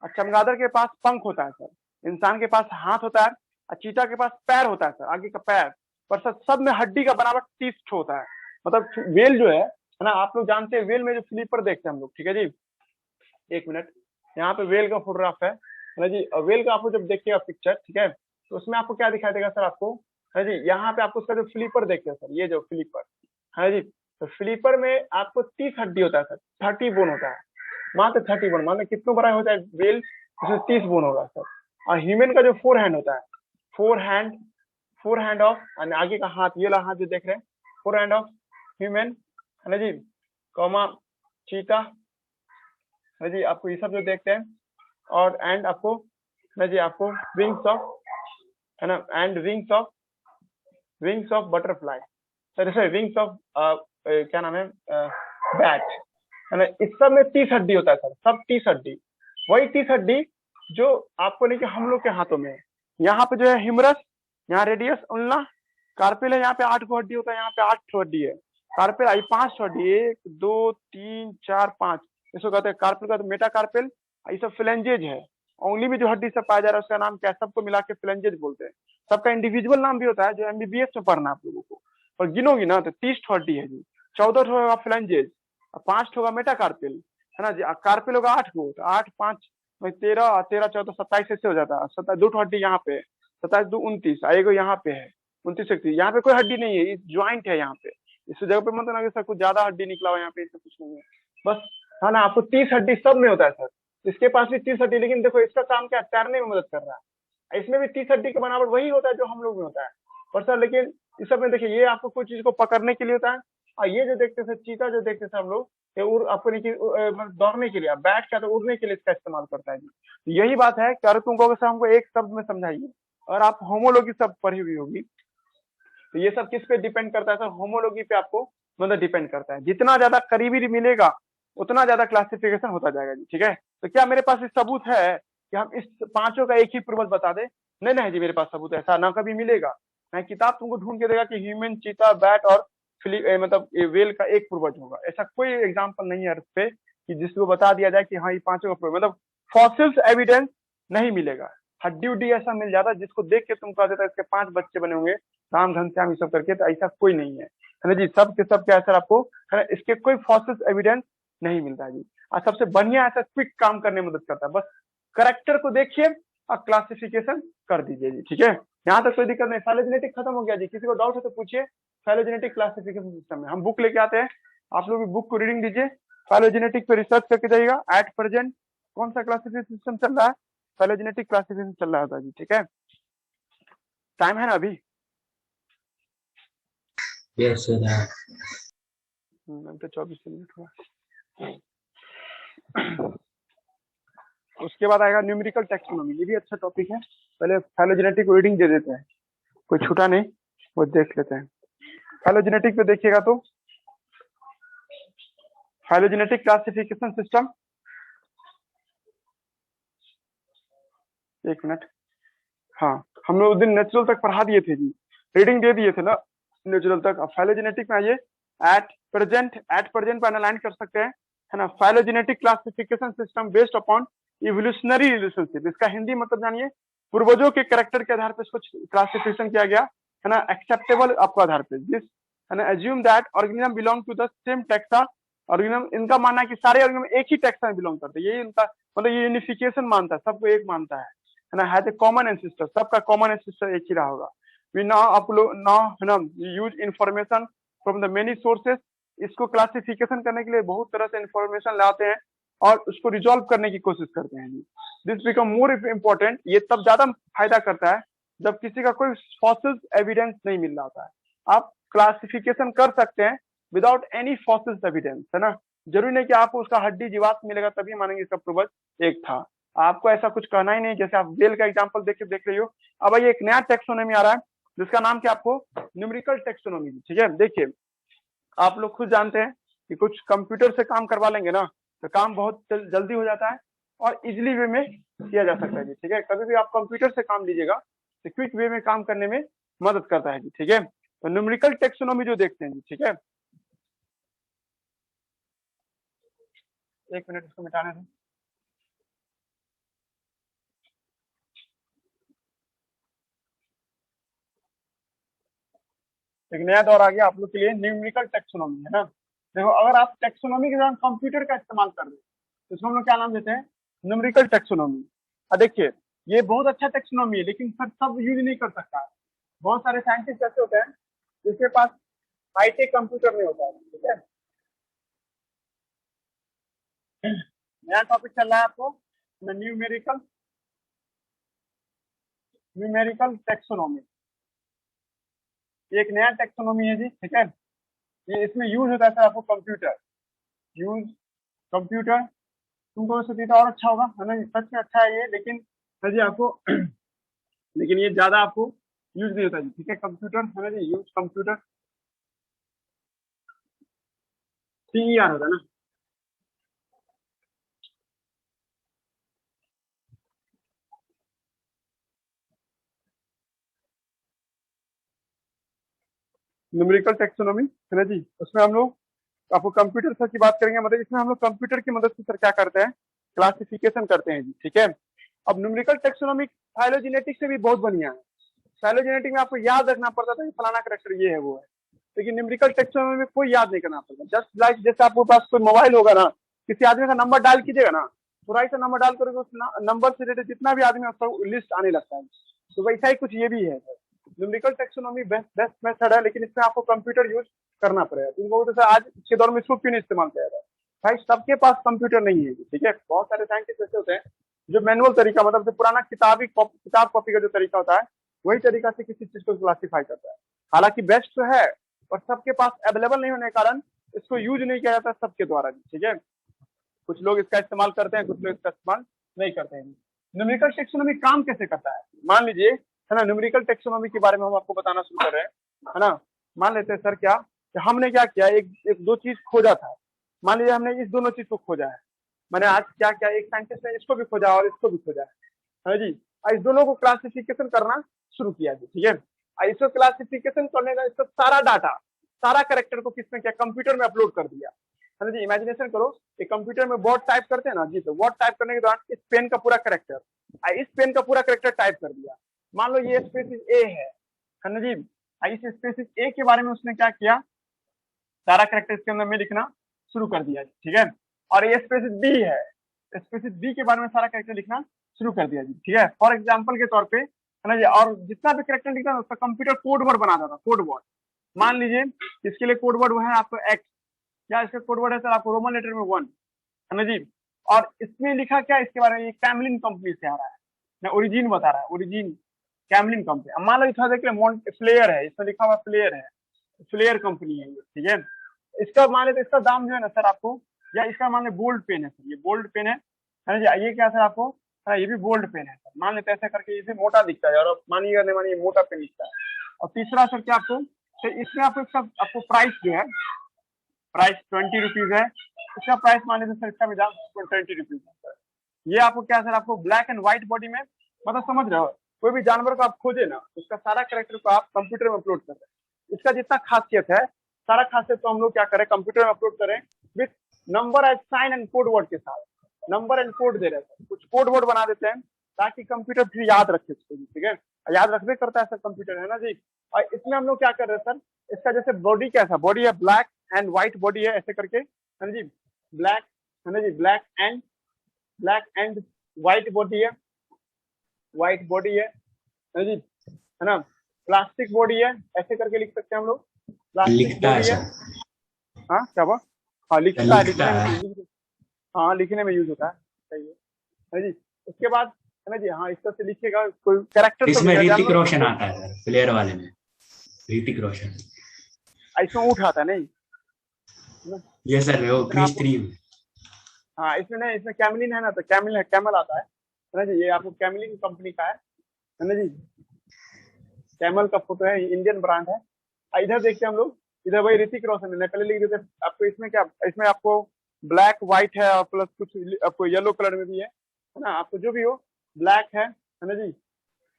और चमगादड़ के पास पंख होता है सर। इंसान के पास हाथ होता है, और चीता के पास पैर होता है सर, आगे का पैर। पर सर सब में हड्डी का बनावट 30 होता है। मतलब वेल जो है ना, आप लोग जानते हैं वेल में जो फ्लीपर देखते हैं हम लोग, ठीक है जी। एक मिनट, यहाँ पे वेल का फोटोग्राफ है ना जी। वेल का आपको जब देखिएगा पिक्चर, ठीक है, तो उसमें आपको क्या दिखाई देगा सर आपको, है जी, यहाँ पे आपको उसका जो फ्लीपर देखते हैं सर, ये जो फ्लीपर है जी, तो फ्लीपर में आपको 30 हड्डी होता है सर, 30 बोन होता है। मात्र 30 बोन, मान लो कितना बड़ा होता है वेल, उसमें 30 बोन होगा सर। और ह्यूमन का जो 4 हैंड होता है, 4 हैंड ऑफ, आगे का हाथ, ये वाला हाथ जो देख रहे हैं, 4 हैंड ऑफ ह्यूमन, है ना जी, कॉमा चीता, है जी, आपको ये सब जो देखते हैं। और एंड आपको, है जी, आपको विंग्स ऑफ, है ना, and wings of butterfly, sir wings of क्या नाम है, बैट, है ना। इस सब में 30 हड्डी होता है सर, सब 30 हड्डी। वही 30 हड्डी जो आपको नहीं कि हम लोग के हाथों में है। यहाँ पे जो है ह्यूमरस, यहाँ रेडियस, उल्ना, कार्पेल है, यहाँ पे 8 हड्डी होता है, यहाँ पे 8 हड्डी है। कार्पेल आई 5 हड्डी, 1 2 3 4 5, इसको कहते हैं कार्पेल का, तो मेटा कार्पेल। ये सब फ्लेंजेज है। उंगली में जो हड्डी सब पाया जा रहा है उसका नाम क्या है, सबको मिला के फ्लेंजेज बोलते हैं। सबका इंडिविजुअल नाम भी होता है, जो एमबीबीएस में पढ़ना आप लोगों को। और गिनोगी ना तो 30 हड्डी है जी, 14 होगा फ्लेंजेज, 5 होगा मेटा कार्पेल, है ना जी। कार्पेल होगा 8 गो, तो 8 5 13, 13 14 27 ऐसे हो जाता है। 27 2 हड्डी यहाँ पे, 27 2 29, आएगा यहाँ पे है 29 30। यहाँ पे कोई हड्डी नहीं है, ज्वाइंट है यहाँ पे। इस जगह पे मतलब ना कुछ ज्यादा हड्डी निकला हुआ यहाँ पे, ऐसा कुछ नहीं है बस, है ना। आपको 30 हड्डी सब में होता है सर, इसके पास भी 30 हड्डी, लेकिन देखो इसका काम क्या, तैरने में मदद कर रहा है। इसमें भी 30 हड्डी का बनावट वही होता है जो हम लोग में होता है। पर सर लेकिन इस सब में देखिए, ये आपको कुछ चीज को पकड़ने के लिए होता है। और ये जो देखते थे चीता, जो देखते थे हम लोग, ये आपको नहीं कि दौड़ने के लिए, बैठ क्या तो उड़ने के लिए इसका इस्तेमाल करता है जी। यही बात है कि अगर तुम कहोगे सर हमको एक शब्द में समझाइए, और आप होमोलॉजी सब पढ़ी हुई होगी, तो ये सब किस पे डिपेंड करता है सर, होमोलॉजी पे आपको मतलब डिपेंड करता है। जितना ज्यादा करीबी मिलेगा उतना ज्यादा क्लासिफिकेशन होता जाएगा जी, ठीक है। तो क्या मेरे पास सबूत है कि हम इस पांचों का एक ही पूर्वज बता दे? नहीं नहीं जी, मेरे पास सबूत ऐसा ना कभी मिलेगा। मैं किताब तुमको ढूंढ के देगा कि ह्यूमन, चीता, बैट और मतलब वेल का एक पूर्वज होगा, ऐसा कोई एग्जाम्पल नहीं है अर्थ पे कि जिसको बता दिया जाए कि हाँ ये पांचों का पूर्वज, मतलब फॉसिल्स एविडेंस नहीं मिलेगा। हड्डी उड्डी ऐसा मिल जाता जिसको देख के तुम कह देता इसके 5 बच्चे बने होंगे, राम घनश्याम ये सब करके, तो ऐसा कोई नहीं है ना जी। सब के सब क्या सर आपको, है ना, इसके कोई फॉसिल्स एविडेंस नहीं मिलता जी। और सबसे बढ़िया ऐसा क्विक काम करने में मदद करता है, बस करेक्टर को देखिए और क्लासिफिकेशन कर दीजिए जी, ठीक है। यहाँ तक कोई दिक्कत नहीं। फाइलोजेनेटिक खत्म हो गया जी, किसी को डाउट है तो पूछिए। फाइलोजेनेटिक क्लासिफिकेशन सिस्टम में हम बुक लेके आते हैं, आप लोग भी बुक को रीडिंग दीजिए, फाइलोजेनेटिक पे रिसर्च करके जाइएगा। एट प्रेजेंट कौन सा क्लासिफिकेशन सिस्टम चल रहा है, फाइलोजेनेटिक क्लासिफिकेशन चल रहा था जी, ठीक है। टाइम है ना अभी? Yes sir. तो 24 मिनट हुआ। उसके बाद आएगा न्यूमेरिकल टैक्सोनॉमी, ये भी अच्छा टॉपिक है। पहले फाइलोजेनेटिक को रीडिंग दे देते हैं, कोई छूटा नहीं, वो देख लेते हैं। फाइलोजेनेटिक पे देखिएगा तो फाइलोजेनेटिक क्लासिफिकेशन सिस्टम, एक मिनट, हाँ हम लोग उस दिन नेचुरल तक पढ़ा दिए थे जी, रीडिंग दे दिए थे ना नेचुरल तक। अब फाइलोजेनेटिक में आइए, एट प्रेजेंट पे एनालाइन कर सकते हैं, है ना। Phylogenetic classification system based upon evolutionary relationship, इसका हिंदी मतलब जानिए, पूर्वजों के कैरेक्टर के आधार पर इसको क्लासिफिकेशन किया गया, है ना, एक्सेप्टेबल आपको आधार पे, जिस, है ना, assume that organism belong to the same taxa organism. इनका मानना है कि सारे ऑर्गेनिज्म एक ही टैक्सा में बिलोंग करते हैं, यही इनका मतलब, ये यूनिफिकेशन मानता है, सबको एक मानता है ना, हैज ए कॉमन एंसेस्टर, सबका कॉमन एंसेस्टर एक ही रहा होगा। वी नाउ है ना use information from the many sources, इसको क्लासिफिकेशन करने के लिए बहुत तरह से इंफॉर्मेशन लाते हैं और उसको रिजॉल्व करने की कोशिश करते हैं। दिस बिकम मोर इम्पोर्टेंट, ये तब ज्यादा फायदा करता है जब किसी का कोई फॉसिल्स एविडेंस नहीं मिल रहा होता है। आप क्लासिफिकेशन कर सकते हैं विदाउट एनी फॉसिल्स एविडेंस, है ना। जरूरी नहीं कि आपको उसका हड्डी जीवात मिलेगा तभी मानेंगे इसका पूर्वज एक था। आपको ऐसा कुछ कहना ही नहीं, जैसे आप वेल का एग्जांपल देख रही हो। अब ये एक नया टेक्सोनॉमी आ रहा है जिसका नाम क्या आपको न्यूमेरिकल टेक्सोनॉमी, ठीक है। देखिए आप लोग खुद जानते हैं कि कुछ कंप्यूटर से काम करवा लेंगे ना तो काम बहुत जल्दी हो जाता है और इजिली वे में किया जा सकता है जी, ठीक है। कभी भी आप कंप्यूटर से काम लीजिएगा तो क्विक वे में काम करने में मदद करता है जी, ठीक है। तो न्यूमेरिकल टेक्सोनॉमी जो देखते हैं जी, ठीक है। एक मिनट इसको मिटाने दें। एक नया दौर आ गया आप लोग के लिए, न्यूमेरिकल टेक्सोनॉमी, है ना। देखो अगर आप टेक्सोनॉमी के दौरान कंप्यूटर का इस्तेमाल कर रहे हैं तो इसको हम लोग क्या नाम देते हैं, न्यूमेरिकल टेक्सोनॉमी। अब देखिए ये बहुत अच्छा टेक्सोनॉमी है लेकिन सब यूज नहीं कर सकता है। बहुत सारे साइंटिस्ट ऐसे होते हैं जिसके पास हाईटेक कंप्यूटर नहीं होता है, ठीक है। नया टॉपिक चल रहा है आपको न्यूमेरिकल टेक्सोनॉमी। ये एक नया टेक्सोनॉमी है जी, ठीक है। ये इसमें यूज होता है सर आपको कंप्यूटर तुमको सोचिए तो और अच्छा होगा, है ना। सच में अच्छा है ये, लेकिन सर जी आपको लेकिन ये ज्यादा आपको यूज नहीं होता जी, ठीक है। कंप्यूटर है ना जी, यूज कंप्यूटर CER होता है ना। न्यूमेरिकल टेक्सोनॉमी है ना जी, उसमें हम लोग आपको कंप्यूटर सर की बात करेंगे। मतलब इसमें हम लोग कंप्यूटर की मदद से सर क्या करते हैं, क्लासिफिकेशन करते हैं जी, ठीक है। अब न्यूमेरिकल टेक्सोनॉमी फाइलोजेनेटिक्स से भी बहुत बढ़िया है। फाइलोजेनेटिक में आपको याद रखना पड़ता था कि फलाना कैरेक्टर ये है वो है, लेकिन न्यूमेरिकल टेक्सोनॉमी में कोई याद नहीं करना पड़ता। जस्ट लाइक जैसे आपके पास कोई मोबाइल होगा ना, किसी आदमी का नंबर डायल कीजिएगा ना, थोड़ा सा नंबर डाल करोगे उस नंबर से रिलेटेड जितना भी आदमी उसका लिस्ट आने लगता है। तो वैसा ही कुछ ये भी है। न्यूमेरिकल टेक्सोनॉमी बेस्ट मेथड है, लेकिन इसमें आपको कंप्यूटर यूज करना पड़ेगा। तुम लोगों से आज के दौर में इसको क्यों नहीं इस्तेमाल किया जाता है भाई, सबके पास कंप्यूटर नहीं है, ठीक है। बहुत सारे साइंटिस्ट ऐसे होते हैं जो मैनुअल तरीका, मतलब जो पुराना किताब कॉपी का जो तरीका होता है वही तरीका से किसी चीज को क्लासिफाई करता है। हालांकि बेस्ट तो है और सबके पास अवेलेबल नहीं होने के कारण इसको यूज नहीं किया जाता सबके द्वारा, ठीक है। कुछ लोग इसका इस्तेमाल करते हैं, कुछ लोग इसका इस्तेमाल नहीं करते हैं। न्यूमेरिकल टेक्सोनॉमी काम कैसे करता है, मान लीजिए, है ना। न्यूमेरिकल टेक्सोनॉमी के बारे में हम आपको बताना शुरू कर रहे हैं, है ना। मान लेते हैं सर क्या कि हमने क्या किया, एक दो चीज खोजा था। मान लीजिए हमने इस दोनों चीज को खोजा है। मैंने आज क्या किया, एक साइंटिस्ट ने इसको भी खोजा और इसको भी खोजा है जी। इस दोनों को क्लासिफिकेशन करना शुरू किया जी, ठीक है। इसको क्लासिफिकेशन करने का इसका सारा डाटा, सारा कैरेक्टर को किसने किया, कंप्यूटर में अपलोड कर दिया, है ना जी। इमेजिनेशन करो कि कंप्यूटर में वर्ड टाइप करते हैं ना जी, तो वर्ड टाइप करने के दौरान इस पेन का पूरा कैरेक्टर, इस पेन का पूरा कैरेक्टर टाइप कर दिया। मान लो ये स्पेसिस ए है ना जी। इस स्पेसिस ए के बारे में उसने क्या किया, सारा कैरेक्टर इसके अंदर में लिखना शुरू कर दिया, ठीक है। और ये स्पेसिस बी है, स्पेसिस बी के बारे में सारा कैरेक्टर लिखना शुरू कर दिया जी, ठीक है। फॉर एग्जाम्पल के तौर पे, है ना जी। और जितना भी कैरेक्टर लिखता है उसका कंप्यूटर कोड वर्ड बनाता था, कोड वर्ड। मान लीजिए इसके लिए कोड वर्ड है आपको एक्स, क्या इसका कोड वर्ड है सर आपको रोमन लेटर में 1, है ना जी। और इसमें लिखा क्या इसके बारे में, ये कैमलिन कंपनी से आ रहा है, मैं ओरिजिन बता रहा है, ओरिजिन कैमलिन कंपनी। अब मान लो इतना देखिए फ्लेयर है, इसमें लिखा हुआ फ्लेयर है, फ्लेयर कंपनी है, ठीक है। इसका मान लेते इसका दाम जो है ना सर आपको, या इसका मान लो गोल्ड पेन है सर, ये गोल्ड पेन है ना जी। ये क्या सर आपको, हाँ ये भी गोल्ड पेन है सर। मान लेते ऐसा करके इसे मोटा दिखता है और मानिएगा नहीं मानिए मोटा पेन दिखता है। और तीसरा सर क्या आपको, तो इसमें आपको इसका आपको प्राइस जो है, प्राइस 20 रुपीज है इसका प्राइस। मान लेते सर इसका भी दाम 20 रुपीज है सर। ये आपको क्या सर आपको ब्लैक एंड व्हाइट बॉडी में, मतलब समझ रहे हो, कोई भी जानवर को आप खोजे ना उसका सारा कैरेक्टर को आप कंप्यूटर में अपलोड कर रहे हैं। इसका जितना खासियत है, सारा खासियत तो हम लोग क्या करें, कंप्यूटर में अपलोड करें with number and sign and code word के साथ। नंबर एंड कोड दे रहे हैं, कुछ कोड वर्ड बना देते हैं ताकि कंप्यूटर फिर याद रखे इसको, ठीक है। याद रखने करता है सर कंप्यूटर, है ना जी। और इसमें हम लोग क्या कर रहे हैं सर, इसका जैसे बॉडी कैसा, बॉडी है ब्लैक एंड व्हाइट बॉडी है ऐसे करके, है ना जी। ब्लैक, है ना जी, ब्लैक एंड व्हाइट बॉडी है, व्हाइट बॉडी है ना जी, है ना। प्लास्टिक बॉडी है ऐसे करके लिख सकते हैं हम लोग, प्लास्टिक बॉडी है। हाँ क्या हुआ, हाँ लिखता है, हाँ लिखने में यूज होता है, सही है जी। उसके बाद है ना जी, हाँ इस तरह से लिखेगा कोई कैरेक्टर। इसमें ऋतिक रोशन आता है सर, प्लेयर वाले में ऋतिक रोशन। इसमें ऊँट आता है नहीं, यस सर, वो इसमें क्रिश आपको 3। हाँ इसमें नहीं, इसमें कैमलिन है ना, तो कैमल है, कैमल आता है ना जी, ये आपको कैमलिन कंपनी का है ना जी। कैमल का फोटो है, इंडियन ब्रांड है। इधर देखते हैं हम लोग, इधर वही ऋतिक रोशन है, पहले लिख देते हैं आपको। इसमें क्या, इसमें आपको ब्लैक व्हाइट है और प्लस कुछ आपको येलो कलर में भी है ना, आपको जो भी हो, ब्लैक है ना जी,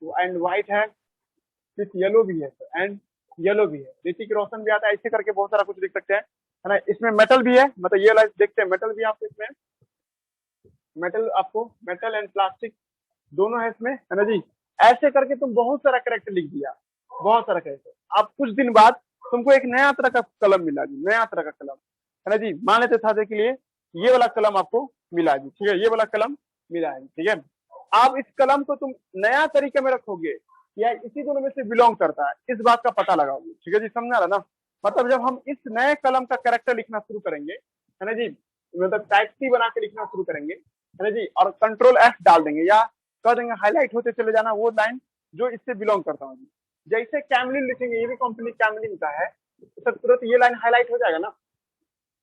एंड व्हाइट है, सिर्फ येलो भी है एंड येलो भी है। ऋतिक रोशन भी आता है, ऐसे करके बहुत सारा कुछ देख सकते हैं है ना। इसमें मेटल भी है, मतलब ये वाला देखते हैं, मेटल भी आपको इसमें, मेटल आपको, मेटल एंड प्लास्टिक दोनों है इसमें है ना जी। ऐसे करके तुम बहुत सारा कैरेक्टर लिख दिया, बहुत सारा कैरेक्टर। अब कुछ दिन बाद तुमको एक नया तरह का कलम मिला जी, नया तरह का कलम है ना जी। मान लेते था के लिए ये वाला कलम आपको मिला जी, ठीक है, ये वाला कलम मिला है, ठीक है। अब इस कलम को तुम नया तरीके में रखोगे या इसी दोनों में से बिलोंग करता है, इस बात का पता लगाओगे, ठीक है जी, समझा रहा ना। मतलब जब हम इस नए कलम का कैरेक्टर लिखना शुरू करेंगे है ना जी, मतलब टाइप सी बना के लिखना शुरू करेंगे है ना जी, और कंट्रोल एफ डाल देंगे या कह देंगे हाईलाइट होते चले जाना वो लाइन जो इससे बिलोंग करता हूँ। जैसे कैमलिन लिखेंगे, ये भी कंपनी कैमलिन का है, तो तुरंत ये लाइन हाईलाइट हो जाएगा ना,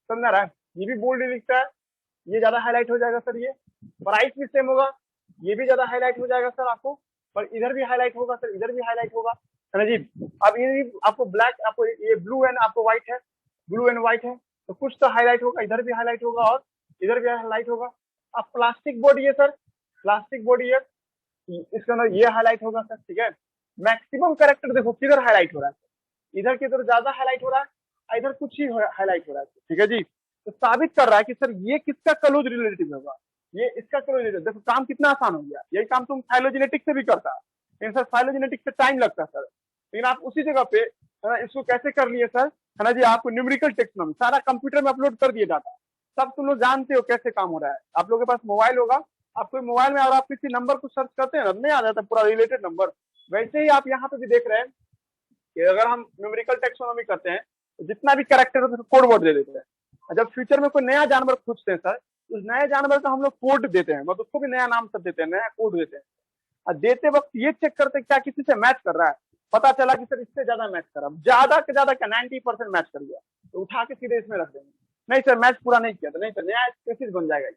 समझ रहा है। ये भी बोल्ड लिखता है, ये ज्यादा हाईलाइट हो जाएगा सर। ये प्राइस भी सेम होगा, ये भी ज्यादा हाईलाइट हो जाएगा सर आपको, पर इधर भी हाईलाइट होगा सर, इधर भी हाईलाइट होगा है ना जी। अब ये आपको ब्लैक, आपको ये ब्लू एंड आपको व्हाइट है, ब्लू एंड व्हाइट है, तो कुछ तो हाईलाइट होगा, इधर भी हाईलाइट होगा और इधर भी हाईलाइट होगा। अब प्लास्टिक बॉडी है सर, प्लास्टिक बॉडी है, इसके अंदर ये हाईलाइट होगा सर, ठीक है। मैक्सिमम कैरेक्टर देखो किधर हाईलाइट हो रहा है, इधर की तरफ ज्यादा हाईलाइट हो रहा है, इधर कुछ ही हाईलाइट हो रहा है, ठीक है जी। तो साबित कर रहा है कि सर ये किसका क्लोज रिलेटिव होगा, ये इसका क्लोज रिलेटिव। देखो काम कितना आसान हो गया, यही काम तुम फाइलोजेनेटिक से भी करता, लेकिन सर फाइलोजेनेटिक से टाइम लगता है सर, लेकिन आप उसी जगह पे इसको कैसे कर लिए सर है ना जी। आपको न्यूमेरिकल टेक्सोनॉमी सारा कंप्यूटर में अपलोड कर दिया डाटा, सब तुम लोग जानते हो कैसे काम हो रहा है। आप लोगों के पास मोबाइल होगा, आपको मोबाइल में अगर आप किसी नंबर को सर्च करते हैं ना, नहीं आ जाता पूरा रिलेटेड नंबर, वैसे ही आप यहाँ पे भी देख रहे हैं कि अगर हम न्यूमेरिकल टेक्सोनॉमी करते हैं तो जितना भी कैरेक्टर है कोड वर्ड दे देते हैं। जब फ्यूचर में कोई नया जानवर खोजते हैं सर, उस नए जानवर का हम लोग कोड देते हैं, मतलब उसको भी नया नाम सब देते हैं, नया कोड देते हैं। और देते वक्त ये चेक करते हैं क्या किसी से मैच कर रहा है, पता चला कि सर इससे ज्यादा मैच कर रहा है, ज्यादा से ज्यादा क्या 90% मैच कर गया, तो उठा के सीधे इसमें रख देंगे। नहीं सर मैच पूरा नहीं किया, तो नहीं सर नया स्पीसीज बन जाएगा।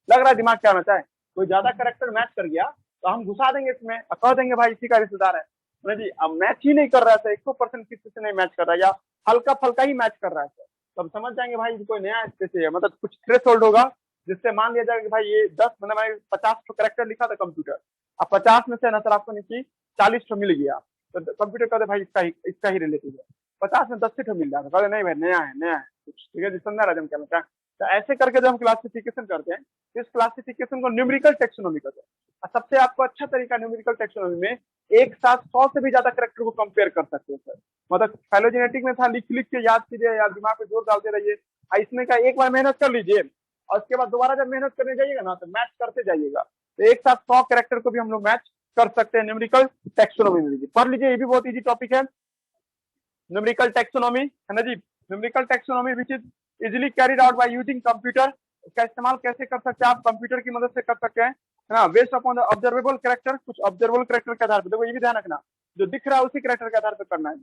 लग रहा है दिमाग क्या होना चाहे, कोई ज्यादा कैरेक्टर मैच कर गया तो हम घुसा देंगे इसमें और कह देंगे भाई इसी का रिश्तेदार है जी। अब मैच ही नहीं कर रहा है, 100% किसी से नहीं मैच कर रहा है या हल्का फल्का ही मैच कर रहा है, तो अब समझ जाएंगे भाई कोई नया स्पीसीज है। मतलब कुछ थ्रेशोल्ड होगा जिससे मान लिया जाएगा कि भाई ये 10 मतलब मैंने 50 तो कैरेक्टर लिखा था कंप्यूटर, अब 50 में से ना सर आपको नीचे 40 तो मिल गया, तो कंप्यूटर कहते भाई इसका ही रिलेटिव है। 50 में 10 मिल रहा था, कहते नहीं भाई नया है कुछ, ठीक है जी, समझा रहा हम क्या। तो ऐसे करके जब हम क्लासिफिकेशन करते हैं, इस क्लासिफिकेशन को न्यूमेरिकल टेक्सोनॉमी कहते हैं। सबसे आपको अच्छा तरीका न्यूमेरिकल टेक्सोनॉमी में एक साथ 100 से भी ज्यादा कैरेक्टर को कंपेयर कर सकते हैं सर। मतलब फाइलोजेनेटिक में था लिख के याद कीजिए या दिमाग में जोर डालते रहिए, इसमें क्या एक बार मेहनत कर लीजिए और उसके बाद दोबारा जब मेहनत करने जाइएगा ना तो मैच करते जाइएगा, तो एक साथ 100 कैरेक्टर को भी हम लोग मैच कर सकते हैं न्यूमेरिकल टेक्सोनॉमी में। पढ़ लीजिए, ये भी बहुत इजी टॉपिक है, न्यूमेरिकल टेक्सोनॉमी है ना जी। Numerical taxonomy which is easily carried out by using computer. इसका इस्तेमाल कैसे कर सकते हैं आप, कंप्यूटर की मदद से कर सकते हैं है ना, based upon the observable character. कुछ ऑब्जर्वेबल कैरेक्टर के आधार पर, देखो ये भी ध्यान रखना, जो दिख रहा है उसी कैरेक्टर के आधार पर करना है,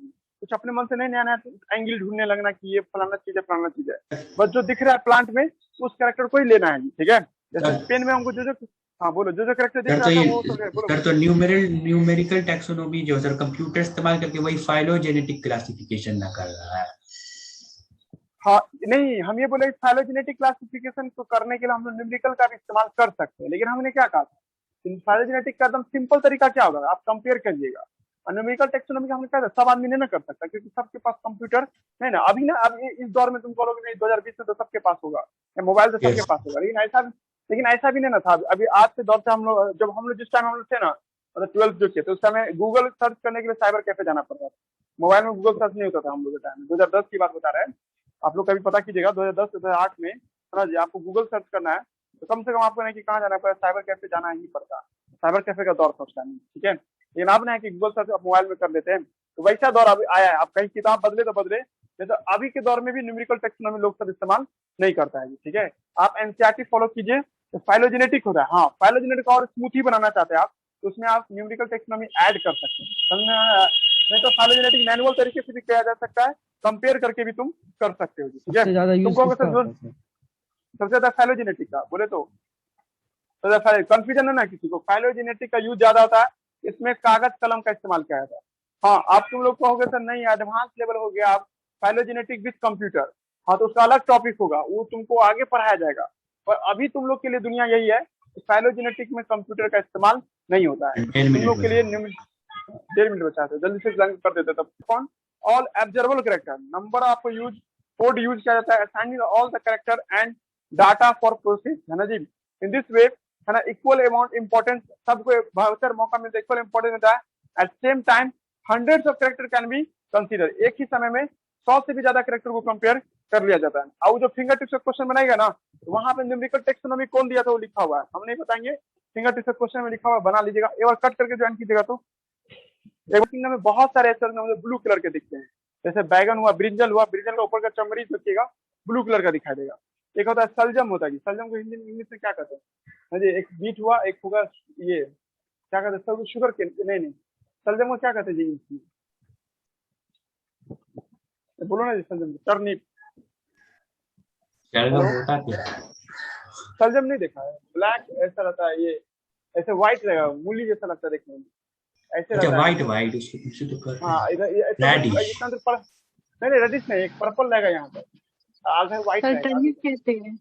कुछ अपने मन से नहीं नया नया एंगल ढूंढने लगना कि ये फलाना चीज है फलाना चीज है, बस जो दिख रहा है प्लांट में उस कैरेक्टर को ही लेना है, ठीक है। जैसे पेन में हमको जो हाँ बोलो, जो कैरेक्टर दिख रहा था वो सर तो न्यूमेरिकल टेक्सोनॉमी जो सर कंप्यूटर इस्तेमाल करके वही फाइलोजेनेटिक क्लासिफिकेशन ना कर रहा है। हाँ नहीं, हम ये बोले फाइलोजेनेटिक क्लासिफिकेशन को करने के लिए हम लोग न्यूमेरिकल का भी इस्तेमाल कर सकते हैं, लेकिन हमने क्या कहा था फाइलोजेनेटिक का एकदम सिंपल तरीका क्या होगा, आप कंपेयर करिएगा। और न्यूमेरिकल टेक्सोनॉमी का हमने कहा था सब आदमी नहीं ना कर सकता, क्योंकि सबके पास कंप्यूटर नहीं ना अभी ना। अब इस दौर में तुम बोलोगे नहीं 2020 में तो सबके पास होगा या मोबाइल तो सबके पास होगा, लेकिन ऐसा भी नहीं ना था। अभी आज के दौर से हम लोग, जब हम लोग जिस टाइम हम लोग थे ना, मतलब 12th जो किए, तो उस समय गूगल सर्च करने के लिए साइबर कैफे जाना पड़ता था, मोबाइल में गूगल सर्च नहीं होता था हम लोग के टाइम में। 2010 की बात बता रहे हैं, आप लोग कभी पता कीजिएगा 2010-2008 में है ना जी, आपको गूगल सर्च करना है तो कम से कम आपको नहीं कि कहाँ जाना पड़ेगा, साइबर कैफे जाना ही पड़ता। साइबर कैफे का दौर था उस टाइम, ठीक है। लेकिन आप ना है कि गूगल सर्च आप मोबाइल में कर लेते हैं, तो वैसा दौर अभी आया है। आप कहीं किताब बदले तो बदले, जैसे अभी के दौर में भी न्यूमेरिकल टेक्सोनॉमी लोग सब इस्तेमाल नहीं करता है, ठीक है। आप एनसीईआरटी फॉलो कीजिए, तो फाइलोजेनेटिक होता है। हाँ फाइलोजेनेटिक और स्मूथ ही बनाना चाहते हैं आप, तो उसमें आप न्यूमेरिकल टेक्सोनॉमी ऐड कर सकते हैं, समझना नहीं तो फाइलोजेनेटिक मैनुअल तरीके से भी किया जा सकता है, कंपेयर करके भी तुम कर सकते हो जी, ठीक है। सबसे ज्यादा यूज तुमको अगर किसका जरूरत होता है? सबसे ज्यादा फाइलोजेनेटिक का बोले तो कंफ्यूजन है ना किसी को, फाइलोजेनेटिक का यूज ज्यादा होता है, इसमें कागज कलम का इस्तेमाल किया जाता है। हाँ, आप तुम लोग कहोगे सर नहीं एडवांस लेवल हो गया आप फाइलोजेनेटिक विद कंप्यूटर, हाँ तो उसका अलग टॉपिक होगा, वो तुमको आगे पढ़ाया जाएगा। पर अभी तुम लोग के लिए दुनिया यही है कि फाइलोजेनेटिक में कंप्यूटर का इस्तेमाल नहीं होता है। 10 तुम मिनट लोग के लिए बचा। 1.5 मिनट बचा थे, जल्दी से प्लान कर देते तब कौन ऑल एब्जर्वेबल करेक्टर नंबर आपको यूज कोड यूज किया जाता है, assigning all the character and data for process, है ना जी। इन दिस वे है ना, इक्वल अमाउंट इंपॉर्टेंस, सबको बेहतर मौका मिलता है, इक्वल इंपॉर्टेंस होता है। At same time hundreds of character can be consider, एक ही समय में 100 से भी ज्यादा करेक्टर को कंपेयर कर लिया जाता है। और जो फिंगर टिप्स का क्वेश्चन बनाएगा ना, तो वहां पे न्यूमेरिकल टेक्सोनॉमी कौन दिया था वो लिखा हुआ है, हम नहीं बताएंगे, फिंगर टिप्स का क्वेश्चन में लिखा हुआ है, बना लीजिएगा एक बार कट करके ज्वाइन कीजिएगा। तो एक किंगडम में बहुत सारे ऐसे ब्लू कलर के दिखते हैं, जैसे बैगन हुआ, ब्रिंजल हुआ, ब्रिंजल का ऊपर का चमड़ी देखिएगा ब्लू कलर का दिखाई देगा। एक होता है सलजम, होता है जी, सलजम को हिंदी इंग्लिश में क्या कहते हैं हाँ जी, एक बीट हुआ, एक होगा ये क्या कहते हैं सब शुगर के, नहीं सलजम को क्या कहते हैं जी इंग्लिश में, बोलो ना जी, सलजम टर्निप, शलगम होता क्या? सलजम नहीं देखा है, ब्लैक ऐसा रहता है, ये ऐसे व्हाइट रहेगा, मूली जैसा लगता है देखने में, ऐसे अच्छा, रहता है। व्हाइट व्हाइट उसके पीछे तो करते हाँ हैं। इधर रेडिश। इतना तो नहीं रेडिश नहीं, एक पर्पल रहेगा यहाँ पर, आधा व्हाइट रहेगा। टर्निप कहते हैं।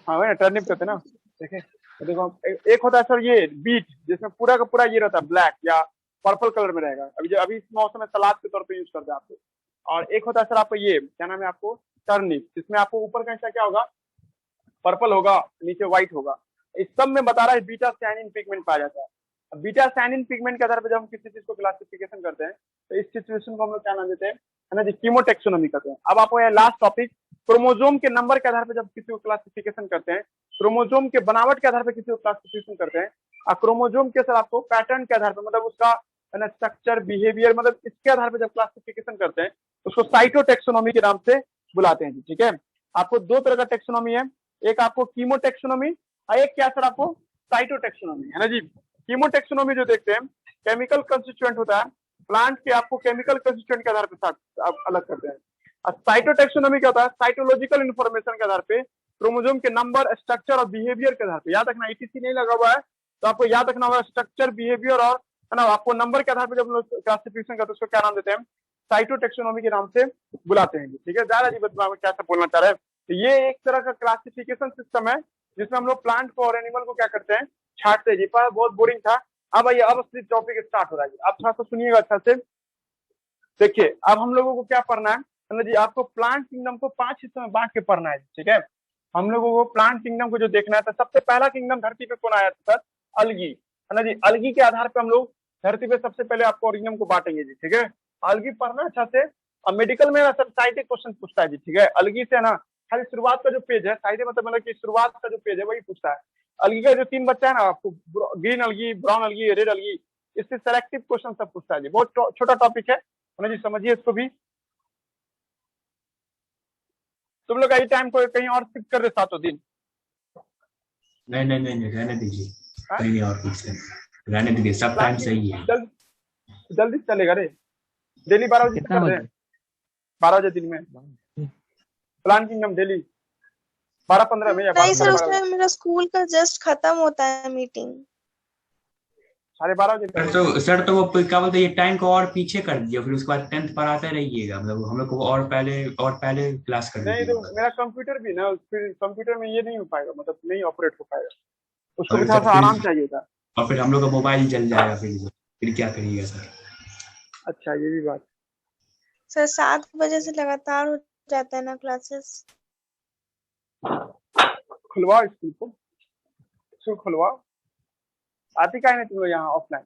हाँ वही ना टर्निप कहते हैं ना, देखे तो देखो एक होता है सर ये बीट, जिसमें पूरा का पूरा ये रहता है ब्लैक या पर्पल कलर में रहेगा, अभी इस मौसम में सलाद के तौर पे यूज करते हैं आपको। और एक होता है सर आपको ये क्या नाम है आपको टर्निप, जिसमें आपको ऊपर का हिस्सा क्या होगा पर्पल होगा, नीचे व्हाइट होगा। इस सब में बता रहा है बीटा साइनिन पिगमेंट पाया जाता है। अब बीटा साइनिन पिगमेंट के आधार पर जब हम किसी चीज को क्लासिफिकेशन करते हैं तो इस सिचुएशन को हम लोग क्या नाम देते हैं, है ना जी, कीमोटेक्सोनॉमी कहते हैं। अब आपको लास्ट टॉपिक, क्रोमोसोम के नंबर के आधार पर जब किसी को क्लासिफिकेशन करते हैं, क्रोमोसोम के बनावट के आधार पर किसी को क्लासिफिकेशन करते हैं, और क्रोमोसोम के सर आपको पैटर्न के आधार पर मतलब उसका है ना स्ट्रक्चर बिहेवियर, मतलब इसके आधार पर जब क्लासिफिकेशन करते हैं उसको साइटोटेक्सोनॉमी के नाम से बुलाते हैं जी, ठीक है। आपको दो तरह का टेक्सोनॉमी है, एक आपको कीमोटेक्सोनॉमी और एक क्या सर आपको साइटोटेक्सोनॉमी, है ना जी। कीमोटेक्सोनॉमी जो देखते हैं केमिकल कंस्टिट्यूएंट होता है, प्लांट के आपको केमिकल कंस्टिट्यूएंट के आधार पर आप अलग करते हैं। और साइटोटेक्सोनॉमी क्या होता है, साइटोलॉजिकल इन्फॉर्मेशन के आधार पे, क्रोमोसोम के नंबर, स्ट्रक्चर और बिहेवियर के आधार पे। याद रखना ईटीसी नहीं लगा हुआ है तो आपको याद रखना होगा स्ट्रक्चर बिहेवियर और है ना आपको नंबर के आधार पर जब लोग क्लासिफिकेशन करते हैं उसको क्या नाम देते हैं, साइटोटेक्सोनॉमी के नाम से बुलाते हैं, ठीक है। ज्यादा जी बता क्या बोलना चाह रहे हैं, तो ये एक तरह का क्लासिफिकेशन सिस्टम है जिसमें हम लोग प्लांट को और एनिमल को क्या करते हैं छांटते हैं जी। पर बहुत बोरिंग था, अब आइए अब असली टॉपिक स्टार्ट हो रहा है। आप थोड़ा सा सुनिएगा अच्छा से, देखिए अब हम लोगों को क्या पढ़ना है ना जी, आपको प्लांट किंगडम को 5 हिस्सों में बांट के पढ़ना है, ठीक है। हम लोगों को प्लांट किंगडम को जो देखना है, तो सबसे पहला किंगडम धरती पे कौन आया था सर, अलगी, है ना जी। अलगी के आधार पे हम लोग धरती पे सबसे पहले आपको ऑर्गेनिज्म को बांटेंगे जी, ठीक है। अलगी पढ़ना अच्छा से, और मेडिकल में ना सर साइड क्वेश्चन पूछता है जी, ठीक है। अलगी से ना खाली शुरुआत का जो पेज है, साइड मतलब कि शुरुआत का जो पेज है वही पूछता है। अलगी का जो 3 बच्चा है ना आपको, ग्रीन अलगी, ब्राउन अलगी, रेड अलगी, इससे सेलेक्टिव क्वेश्चन सब पूछता है जी। बहुत छोटा टॉपिक है ना जी, समझिए इसको भी। तुम लोग आई टाइम को कहीं और शिफ्ट कर रहे 7 दिन, नहीं रहने दीजिए, कहीं और कुछ रहने दीजिए, सब टाइम सही है। जल्दी चलेगा रे, डेली 12 बजे कितना कर बजे? रहे 12 बजे दिन में प्लान किंगडम डेली 12-15 में या नहीं सर, 12-15 उसमें मेरा स्कूल का जस्ट खत्म होता है मीटिंग। 12:30 बजे सर तो वो क्या बोलते हैं, ये टाइम को और पीछे कर दीजिए, फिर उसके बाद 10th पढ़ाते रहिएगा, मतलब हम लोग को और पहले क्लास कर नहीं, तो दीजिएगा। मेरा कंप्यूटर भी ना, फिर कंप्यूटर में ये नहीं हो पाएगा, मतलब नहीं ऑपरेट हो पाएगा, उसको भी और थोड़ा सर सा आराम चाहिए था। और फिर हम लोग का मोबाइल जल जाएगा, फिर क्या करिएगा सर। अच्छा ये भी बात, सर 7 बजे से लगातार हो जाता है ना क्लासेस। खुलवाओ स्कूल को, स्कूल खुलवाओ। आती का है ना तुम लोग यहाँ ऑफलाइन,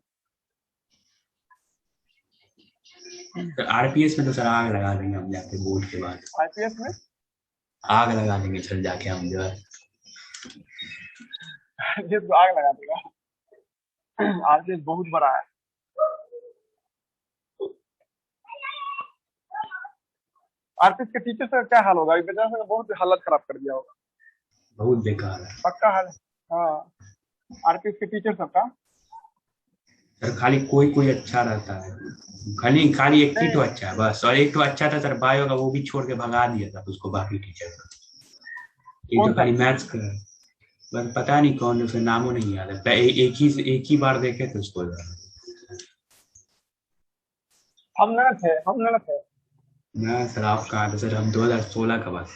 आरपीएस में तो सर आग लगा देंगे हम जाके बोर्ड के बाद, आईपीएस में आग लगा देंगे सर जाके हम जो है। ये तो आग लगा देगा, आरपीएस बहुत बड़ा है। आरपीएस के टीचर का क्या हाल होगा, बेचारा का बहुत हालत खराब कर दिया होगा, बहुत बेकार है। पक्का हाल है। हाँ आरपीएस के टीचर सबका सर खाली कोई कोई अच्छा रहता है, खाली खाली एक ही नहीं तो अच्छा है बस, और एक तो अच्छा था सर बायो का, वो भी छोड़ के भगा दिया था उसको बाकी टीचर। ये कौन तो था? खाली मैथ्स का है। बस पता नहीं कौन, उसे नामों नहीं याद है, एक ही बार देखे थे उसको। हम नए थे। ना सर आप कहाँ थे सर, हम 2016 का बात।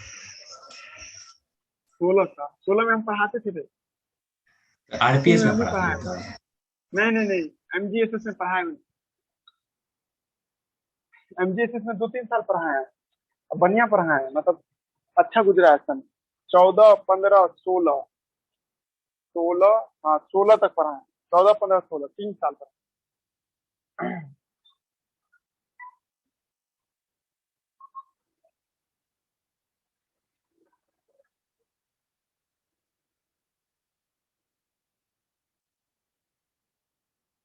16 में हम पढ़ाते थे। स्कूल आरपीएस में में हम भी पढ़ाते पढ़ाए। थे सर। नहीं नहीं नहीं, एमजीएसएस में पढ़ाए मैंने। एमजीएसएस में 2-3 साल पढ़ाए हैं, बढ़िया पढ़ाए हैं, मतलब अच्छा गुजरा है सन। 14, 15, 16, 16, हाँ 16 तक पढ़ाए हैं। 14, 15, 16, 3 साल तक।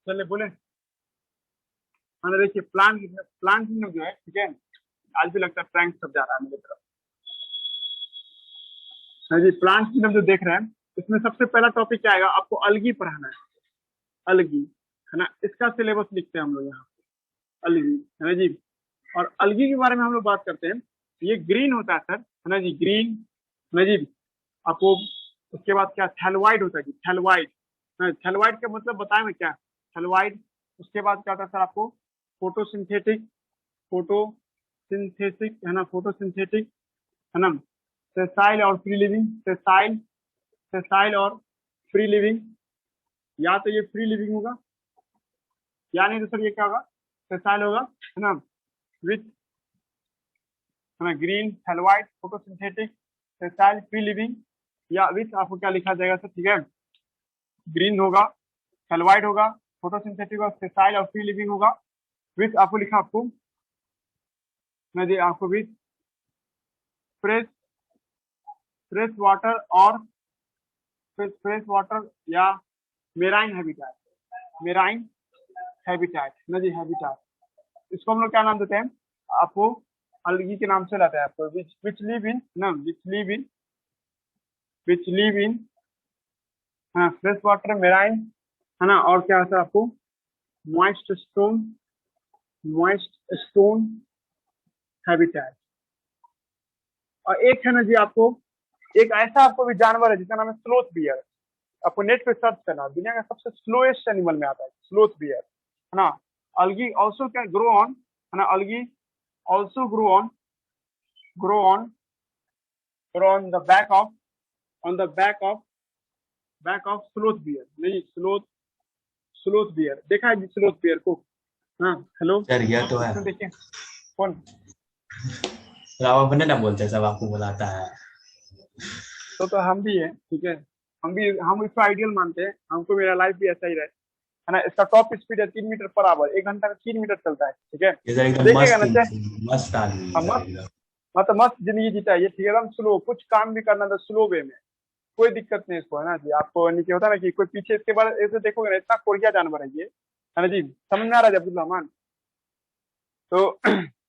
चलिए बोले। हाँ देखिए, प्लान किंगडम जो है, ठीक है, आज भी लगता है प्रैंक सब जा रहा है मेरी तरफ। हाँ जी, प्लान किंगडम जो देख रहे हैं, इसमें सबसे पहला टॉपिक क्या आएगा, आपको अलगी पढ़ाना है। अलगी, है ना, इसका सिलेबस लिखते हैं हम लोग यहाँ पे, अलगी, है ना जी। और अलगी के बारे में हम लोग बात करते हैं। ये ग्रीन होता है सर, है ना जी, ग्रीन, है ना जी। आपको उसके बाद क्या थैलोइड होता है जी, थैलोइड। थैलोइड का मतलब बताएं मैं क्या, थैलोइड। उसके बाद क्या होता है सर आपको, फोटोसिंथेटिक, फोटोसिंथेटिक, है ना, फोटोसिंथेटिक, है ना, सेसाइल और फ्री लिविंग, सेसाइल, सेसाइल और फ्री लिविंग। या तो ये फ्री लिविंग होगा, या नहीं तो सर ये क्या होगा, सेसाइल होगा, है ना, विथ, है ना, green, thalloid, photosynthetic, sessile, free living. या विथ आपको क्या लिखा जाएगा सर, ठीक है, ग्रीन होगा, थैलोइड होगा, फोटोसिंथेटिक और सेसाइल और फ्री लिविंग होगा। विथ आपको लिखा, आपको मैं दे आपको विथ फ्रेश, फ्रेश वाटर और फ्रेश वाटर या मेराइन हैबिटेट, मेराइन हैबिटेट ना जी, हैबिटेट। इसको हम लोग क्या नाम देते हैं, आपको अलगी के नाम से लाते हैं आपको, विच लिव इन ना, विच लिव इन, हाँ, फ्रेश वाटर, मेराइन, है ना, और क्या होता है आपको, moist stone, moist stone habitat. और एक है ना जी आपको, एक ऐसा आपको भी जानवर है जिसका नाम है स्लोथ बियर। आपको नेट पे सर्च करना, दुनिया का सबसे स्लोएस्ट एनिमल में आता है स्लोथ बियर, है ना। Algae also can grow on, है ना, algae also grow on grow on the back of, on the back of sloth bear, नहीं स्लोथ, स्लोथ बियर देखा है जी, स्लोथ बियर को। हाँ हेलो, सर यह तो है, इसमें देखिए कौन, तो आप अपने ना बोलते हैं सब आपको बुलाता है। तो हम भी हैं, ठीक है, हम इसको आइडियल मानते हैं, हमको मेरा लाइफ भी ऐसा ही रहे, है ना। इसका टॉप स्पीड है 3 मीटर पर आवर, 1 घंटा में 3 मीटर चलता है, ठीक है। ये सर एकदम देखिएगा मस्त ना, चाहे इंसान, मस्त आदमी है हम सर मस्त, एकदम। मतलब मस्त जिंदगी जीता है ये, ठीक है, एकदम स्लो, कुछ काम भी करना था स्लो वे में, कोई दिक्कत नहीं इसको, है ना जी। आपको नीचे होता है ना कि कोई पीछे इसके बाद ऐसे देखोगे ना, इतना कोरिया जानवर है ये, है ना जी, समझ में आ रहा है जी अब्दुल रहमान। तो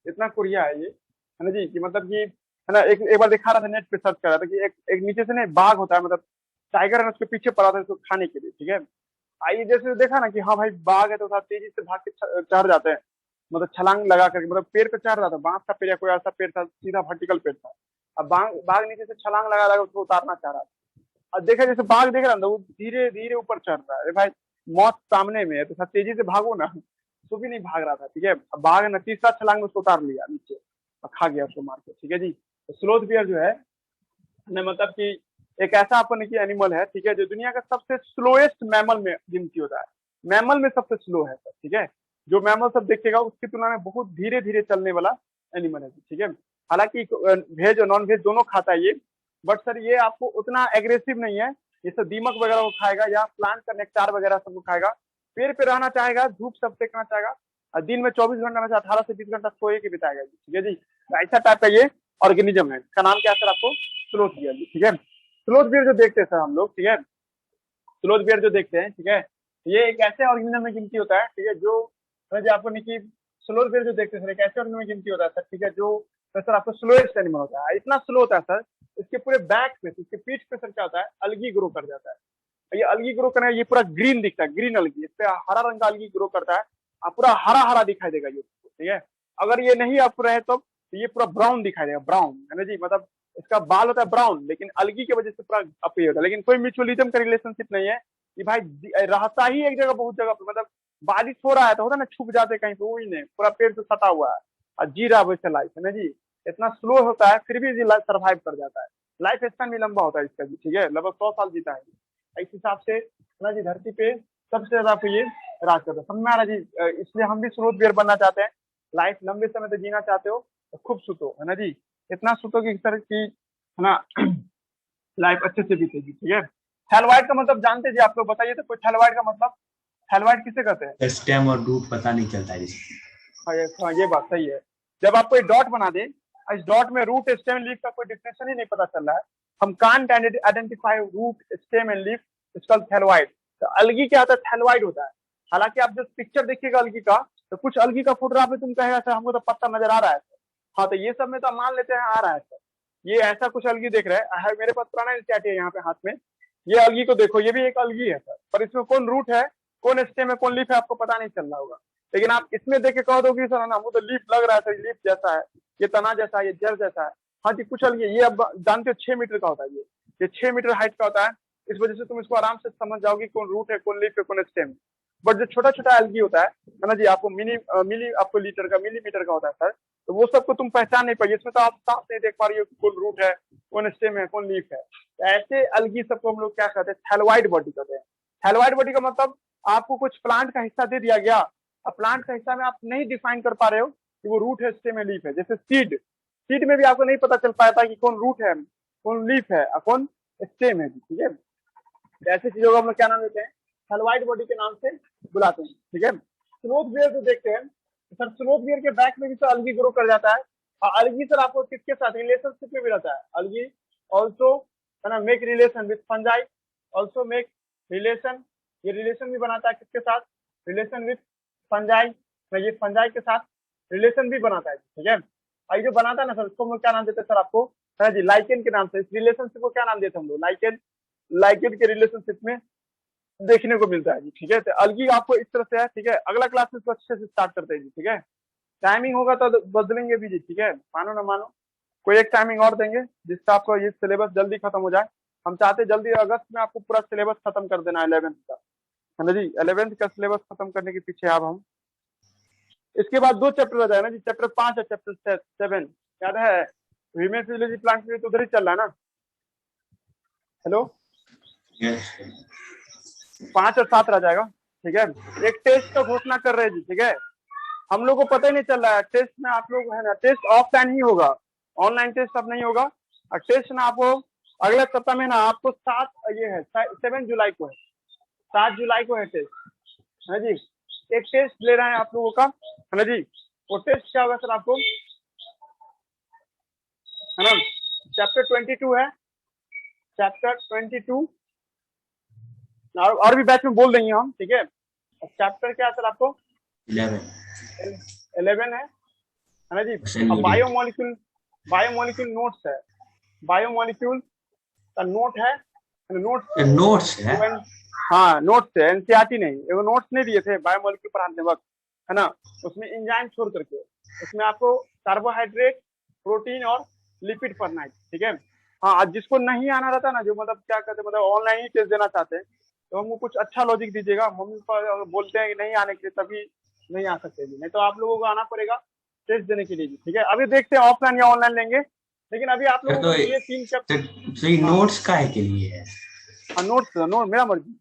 इतना कोरिया है ये, है ना जी, कि मतलब कि, है ना, एक बार दिखा रहा था, नेट पे सर्च कर रहा था कि एक नीचे से ना बाघ होता है, मतलब टाइगर है ना, उसके पीछे पड़ा था इसको खाने के लिए, ठीक है। आइए जैसे देखा ना कि हाँ भाई बाघ है, तो थोड़ा तेजी से भाग के चढ़ जाते हैं, मतलब छलांग लगा करके, मतलब पेड़ पे चढ़ रहा था, बांस का पेड़ या कोई ऐसा पेड़ था, सीधा वर्टिकल पेड़ था। अब बाघ बाघ नीचे से छलांग लगा लगा उसको उतारना चाह रहा था। अब देखा जैसे बाघ देख रहा था, वो धीरे धीरे ऊपर चढ़ रहा है। अरे भाई, मौत सामने में है तो थोड़ा तेजी से भागो ना, तो भी नहीं भाग रहा था, ठीक है। अब बाघ ने तीसरा छलांग में उसको उतार लिया नीचे और खा गया उसको मार के, ठीक है जी। तो स्लोथ बियर जो है ने, मतलब कि एक ऐसा अपन की एनिमल है, ठीक है, जो दुनिया का सबसे स्लोएस्ट मैमल में गिनती होता है, मैमल में सबसे स्लो है सर, ठीक है। जो मैमल सब देखेगा उसकी तुलना में बहुत धीरे धीरे चलने वाला एनिमल है, ठीक है। हालांकि वेज और नॉन वेज दोनों खाता है ये, बट सर ये आपको उतना एग्रेसिव नहीं है, जैसे दीमक वगैरह को खाएगा या प्लांट का नेक्टार वगैरह सबको खाएगा, पेड़ पे रहना चाहेगा, धूप सब सेकना चाहेगा, और दिन में 24 घंटा में से 18 से 20 घंटा सोए के बिताएगा, ठीक है जी। ऐसा टाइप का ये ऑर्गेनिज्म है, इसका नाम क्या है सर आपको, स्लोथ बियर, ठीक है। स्लोथ बियर जो देखते हैं सर हम लोग, ठीक है, स्लोथ बियर जो देखते हैं, ठीक है, ये एक ऐसे ऑर्गेनिज्म में गिनती होता है, ठीक है, जो आपको नहीं कि स्लोथ बियर जो देखते हैं सर, एक ऐसे ऑर्गेनिज्म में गिनती होता है सर, ठीक है, जो सर आपको स्लोएस्ट एनिमल होता है। इतना स्लो होता है सर, इसके पूरे बैक पे, इसके पीठ पे सर क्या होता है, अलगी ग्रो कर जाता है, ये अलगी ग्रो करेगा, ये पूरा ग्रीन दिखता है, ग्रीन अलगी, इस पे हरा रंग का अलगी ग्रो करता है, आप पूरा हरा हरा दिखाई देगा ये, ठीक है। अगर ये नहीं आप रहे तो ये पूरा ब्राउन दिखाई देगा, ब्राउन है ना जी, मतलब इसका बाल होता है ब्राउन, लेकिन अलगी की वजह से पूरा अपीयर होता है। लेकिन कोई म्यूचुअलिज्म का रिलेशनशिप नहीं है कि भाई रहता ही एक जगह बहुत जगह पे, मतलब बारिश हो रहा है तो होता है ना छुप जाते कहीं पे, वही नहीं, पूरा पेड़ से सटा हुआ है और जी रहा वैसे लाइफ है ना जी। इतना स्लो होता है फिर भी लाइफ सर्वाइव कर जाता है, लाइफ स्पैन भी लंबा होता है इसका भी, ठीक है, लगभग 100 साल जीता है इस हिसाब से ना जी। धरती पे सबसे ज्यादा आपको ये राज करता है, समझ में आ रहा जी। इसलिए हम भी स्रोत बेर बनना चाहते हैं, लाइफ लंबे समय तक जीना चाहते हो तो खूब सुतो है ना जी, इतना सुतो कि इस तरह की है ना लाइफ अच्छे से बीतेगी, ठीक है। थैलवाइड का मतलब जानते जी आप लोग, बताइए तो कोई थैलवाइड का मतलब, थैलवाइड किसे कहते हैं? स्टेम और रूट पता नहीं चलता है इसमें। हाँ ये बात सही है। जब आप कोई डॉट बना दे, इस डॉट में रूट स्टेम लीफ का कोई डिफिनेशन ही नहीं पता चल रहा है, हम can't identify root stem and leaf, it's called thalloid. तो अलगी क्या होता है? थैलवाइड होता है। हालांकि आप जब पिक्चर देखिएगा अलगी का, तो कुछ अलगी का फुट रहा है, तुम कहेगा सर हमको तो पत्ता नजर आ रहा है, हाँ तो ये सब में तो मान लेते हैं आ रहा है सर, ये ऐसा कुछ अलगी देख रहे हैं, मेरे पास पुराना एनसीईआरटी है यहाँ पे हाथ में, ये अलगी को देखो, ये भी एक अलगी है सर, पर इसमें कौन रूट है, कौन स्टेम है, कौन लीफ है, आपको पता नहीं चल रहा होगा। लेकिन आप इसमें देख के कह दोगे सर ना हमको तो लीफ लग रहा है सर, लीफ जैसा है, ये तना जैसा है, ये जड़ जैसा है, हाँ जी कुछ अलगी, ये अब जानते हो 6 मीटर का होता है, ये 6 मीटर हाइट का होता है, इस वजह से तुम इसको आराम से समझ जाओगे कौन रूट है, कौन लीफ है, कौन स्टेम। बट जो छोटा छोटा एल्गी होता है ना जी, आपको मिली आपको लीटर का, मिलीमीटर का होता है सर, तो वो सबको तुम पहचान नहीं पाइए, इसमें तो आप साफ नहीं देख पा रही हो कौन रूट है, कौन स्टेम है, कौन लीफ है। तो ऐसे अलगी सबको हम लोग क्या कहते हैं? थैलवाइड बॉडी कहते हैं। थैलवाइड बॉडी का मतलब आपको कुछ प्लांट का हिस्सा दे दिया गया, अब प्लांट का हिस्सा में आप नहीं डिफाइन कर पा रहे हो कि वो रूट है, स्टेम है, लीफ है। जैसे सीड में भी आपको नहीं पता चल पाता कि कौन रूट है, कौन लीफ है और कौन स्टेम है, ठीक है। ऐसी चीजों को हम लोग क्या नाम देते हैं? थैलवाइड बॉडी के नाम से बुलाते हैं, ठीक है। स्लोथ बियर जो देखते हैं सर, स्लोथ बियर के बैक में भी तो अलगी ग्रो कर जाता है, और अलगी सर आपको किसके साथ रिलेशनशिप में भी रहता है? अलगी ऑल्सो है ना make relation with fungi, also make relation, ये रिलेशन भी बनाता है किसके साथ? रिलेशन विद फंजाई, ये फंजाई के साथ रिलेशन भी बनाता है, ठीक है। और जो बनाता है ना सर, उसको हम लोग क्या नाम देते हैं सर आपको? है जी लाइकेन के नाम से। इस रिलेशनशिप को क्या नाम देते हैं हम लोग? लाइकेन। लाइकेन के रिलेशनशिप में देखने को मिलता है जी, ठीक है। तो अलगी आपको इस तरह से है, ठीक है। अगला क्लास में इसको अच्छे से स्टार्ट करते हैं जी, ठीक है। टाइमिंग होगा तो बदलेंगे भी जी, ठीक है, मानो ना मानो, कोई एक टाइमिंग और देंगे जिससे आपको ये सिलेबस जल्दी खत्म हो जाए। हम चाहते जल्दी अगस्त में आपको पूरा सिलेबस खत्म कर देना 11th का, है ना जी। 11th का सिलेबस खत्म करने के पीछे अब हम, इसके बाद 2 चैप्टर रह जाए ना जी, चैप्टर 5 और चैप्टर 7 याद है? ह्यूमन फिजियोलॉजी प्लांट तो उधर ही चल रहा है ना। हेलो, 5 और 7 रह जाएगा, ठीक है। एक टेस्ट का घोषणा कर रहे हैं जी, ठीक है। हम लोग को पता ही नहीं चल रहा है, टेस्ट में आप लोग है ना, टेस्ट ऑफलाइन ही होगा, ऑनलाइन टेस्ट अब नहीं होगा। और टेस्ट ना आपको अगले सप्ताह में ना आपको 7 जुलाई को है, 7 जुलाई को है टेस्ट, है जी। एक टेस्ट ले रहे हैं आप लोगों का, है ना जी। वो टेस्ट क्या होगा सर आपको, है ना, चैप्टर 22 है, चैप्टर 22 और भी बैच में बोल देंगे हम, ठीक है। चैप्टर क्या है सर आपको? 11 है ना जी। अब बायोमोलिक्यूल नोट्स है, बायोमोलिक्यूल का नोट है, नोट्स है, हाँ नोट्स है, एनसीईआरटी नहीं, एगो नोट्स नहीं दिए थे बायोमोलिक्यूल पढ़ाते वक्त, है ना। उसमें एंजाइम छोड़ करके उसमें आपको कार्बोहाइड्रेट, प्रोटीन और लिपिड पढ़ना है, ठीक है। हाँ, जिसको नहीं आना रहता ना, जो मतलब क्या कहते हैं, मतलब ऑनलाइन ही टेस्ट देना चाहते हैं, तो हमको कुछ अच्छा लॉजिक दीजिएगा। मम्मी पापा बोलते हैं कि नहीं आने के लिए, तभी नहीं आ सकते जी, नहीं तो आप लोगों को आना पड़ेगा टेस्ट देने के लिए जी, ठीक है। अभी देखते हैं ऑफलाइन या ऑनलाइन लेंगे, लेकिन अभी आप लोगों को ये 3 चैप्टर नोट्स का है के लिए है। नोट्स मेरा मर्जी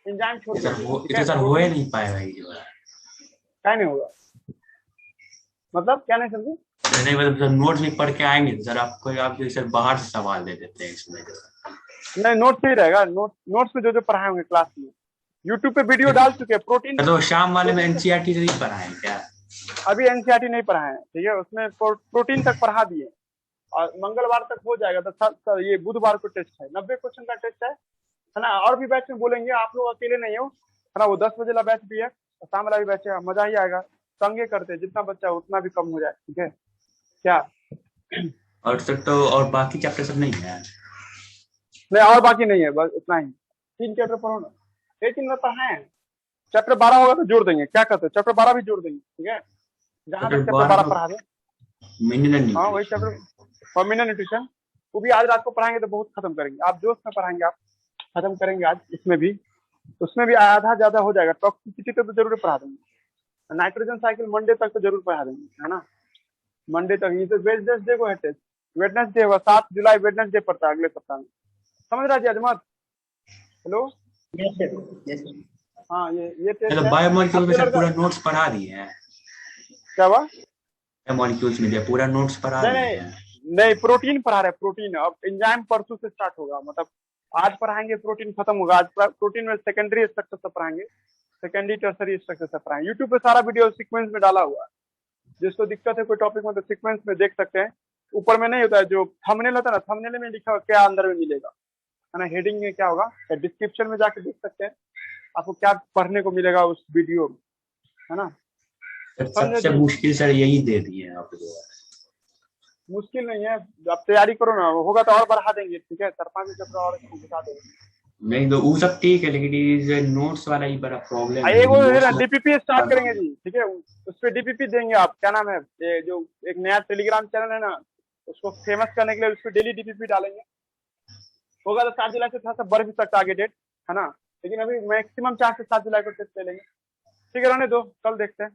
एंजाइम छोड़ के सर हो ही नहीं पाएगा ये वाला, क्या नहीं होगा, मतलब क्या नहीं समझे? नहीं मतलब सर नोट्स नहीं पढ़ के आएंगे तो सर आप सर बाहर से सवाल दे देते हैं इसमें। नहीं, नोट्स ही रहेगा, नोट्स में जो पढ़ाए होंगे क्लास में, यूट्यूब पे वीडियो डाल चुके हैं। प्रोटीन तो शाम वाले में एनसीईआरटी से नहीं पढ़ाए क्या? अभी एनसीईआरटी नहीं पढ़ाए हैं, ठीक है, उसमें प्रोटीन तक पढ़ा दिए, और मंगलवार तक हो जाएगा। तो ये बुधवार को टेस्ट है, 90 क्वेश्चन का टेस्ट है ना। और भी बैच में बोलेंगे, आप लोग अकेले नहीं हो, है ना। वो 10 बजे वाला बैच भी है, शाम वाला भी बैच है, मजा ही आएगा। संगे करते हैं, जितना बच्चा उतना भी कम हो जाए, ठीक है क्या? और सर तो और बाकी चैप्टर सब नहीं है? नहीं और बाकी नहीं है, बस उतना ही 3 चैप्टर पढ़ो ना, 3 में पढ़ाए हैं। चैप्टर 12 होगा तो जोड़ देंगे, क्या कहते हो, चैप्टर 12 भी जोड़ देंगे, ठीक है, जहां तक चैप्टर चैप्टर 12 12 पढ़ा दे। मिनरल हाँ वही चैप्टर फॉर्मिना न्यूट्रिशन, वो भी आज रात को पढ़ाएंगे तो बहुत खत्म करेंगे, आप जोश में पढ़ाएंगे, आप खत्म करेंगे आज। इसमें भी उसमें भी आधा ज्यादा हो जाएगा, टॉक्सिसिटी तो जरूर पढ़ा देंगे, नाइट्रोजन साइकिल मंडे तक तो जरूर पढ़ा देंगे, है ना, मंडे तक। ये तो वेडनेसडे को है टेस्ट, वेडनेसडे होगा 7 जुलाई, वेडनेसडे पड़ता है अगले सप्ताह में, समझ रहा जी Azmat? Hello, yes sir, yes sir. हाँ ये टेस्ट मतलब है। बायोमोलिक्यूल में आपको सर लड़का पूरा नोट्स पढ़ा दिए हैं, क्या हुआ? बायोमोलिक्यूल्स में जो पूरा नोट्स पढ़ा नहीं दिए नहीं हैं। नहीं, प्रोटीन पढ़ा रहे, प्रोटीन। अब एंजाइम परसों से स्टार्ट होगा, मतलब आज पढ़ाएंगे, प्रोटीन खत्म होगा आज। प्रोटीन में सेकेंडरी स्ट्रक्चर सब पढ़ाएंगे, सेकेंडरी टर्सरी स्ट्रक्चर सब पढ़ाएंगे। यूट्यूब पे सारा वीडियो सीक्वेंस में डाला हुआ है, जिसको दिक्कत है कोई टॉपिक में तो सीक्वेंस में देख सकते हैं। ऊपर में नहीं होता है जो थंबनेल होता है ना, थंबनेल में लिखा हुआ क्या अंदर में मिलेगा, है ना, हेडिंग में क्या होगा, डिस्क्रिप्शन में जाके देख सकते हैं आपको क्या पढ़ने को मिलेगा उस वीडियो में, है ना। सर समझे सबसे जी? मुश्किल सर यही दे दिए हैं आप लोग। मुश्किल नहीं है, आप तैयारी करो ना, होगा तो और बढ़ा देंगे, ठीक है, 4-5 चैप्टर और घुसा देंगे। नहीं तो वो सब ठीक है, लेकिन ये नोट्स वाला ही बड़ा प्रॉब्लम है। ये वो है ना, नोट्स डीपीपी स्टार्ट करेंगे जी, ठीक है, उस पर डीपीपी देंगे आप, क्या नाम है, ये जो एक नया टेलीग्राम चैनल है ना, उसको फेमस करने के लिए उस पर डेली डीपीपी डालेंगे। होगा तो 7 जुलाई से थोड़ा सा बढ़ भी सकता है आगे डेट, है ना, लेकिन अभी मैक्सिमम 4 से 7 जुलाई को टेस्ट ले लेंगे, ठीक है, रहने दो, कल देखते हैं।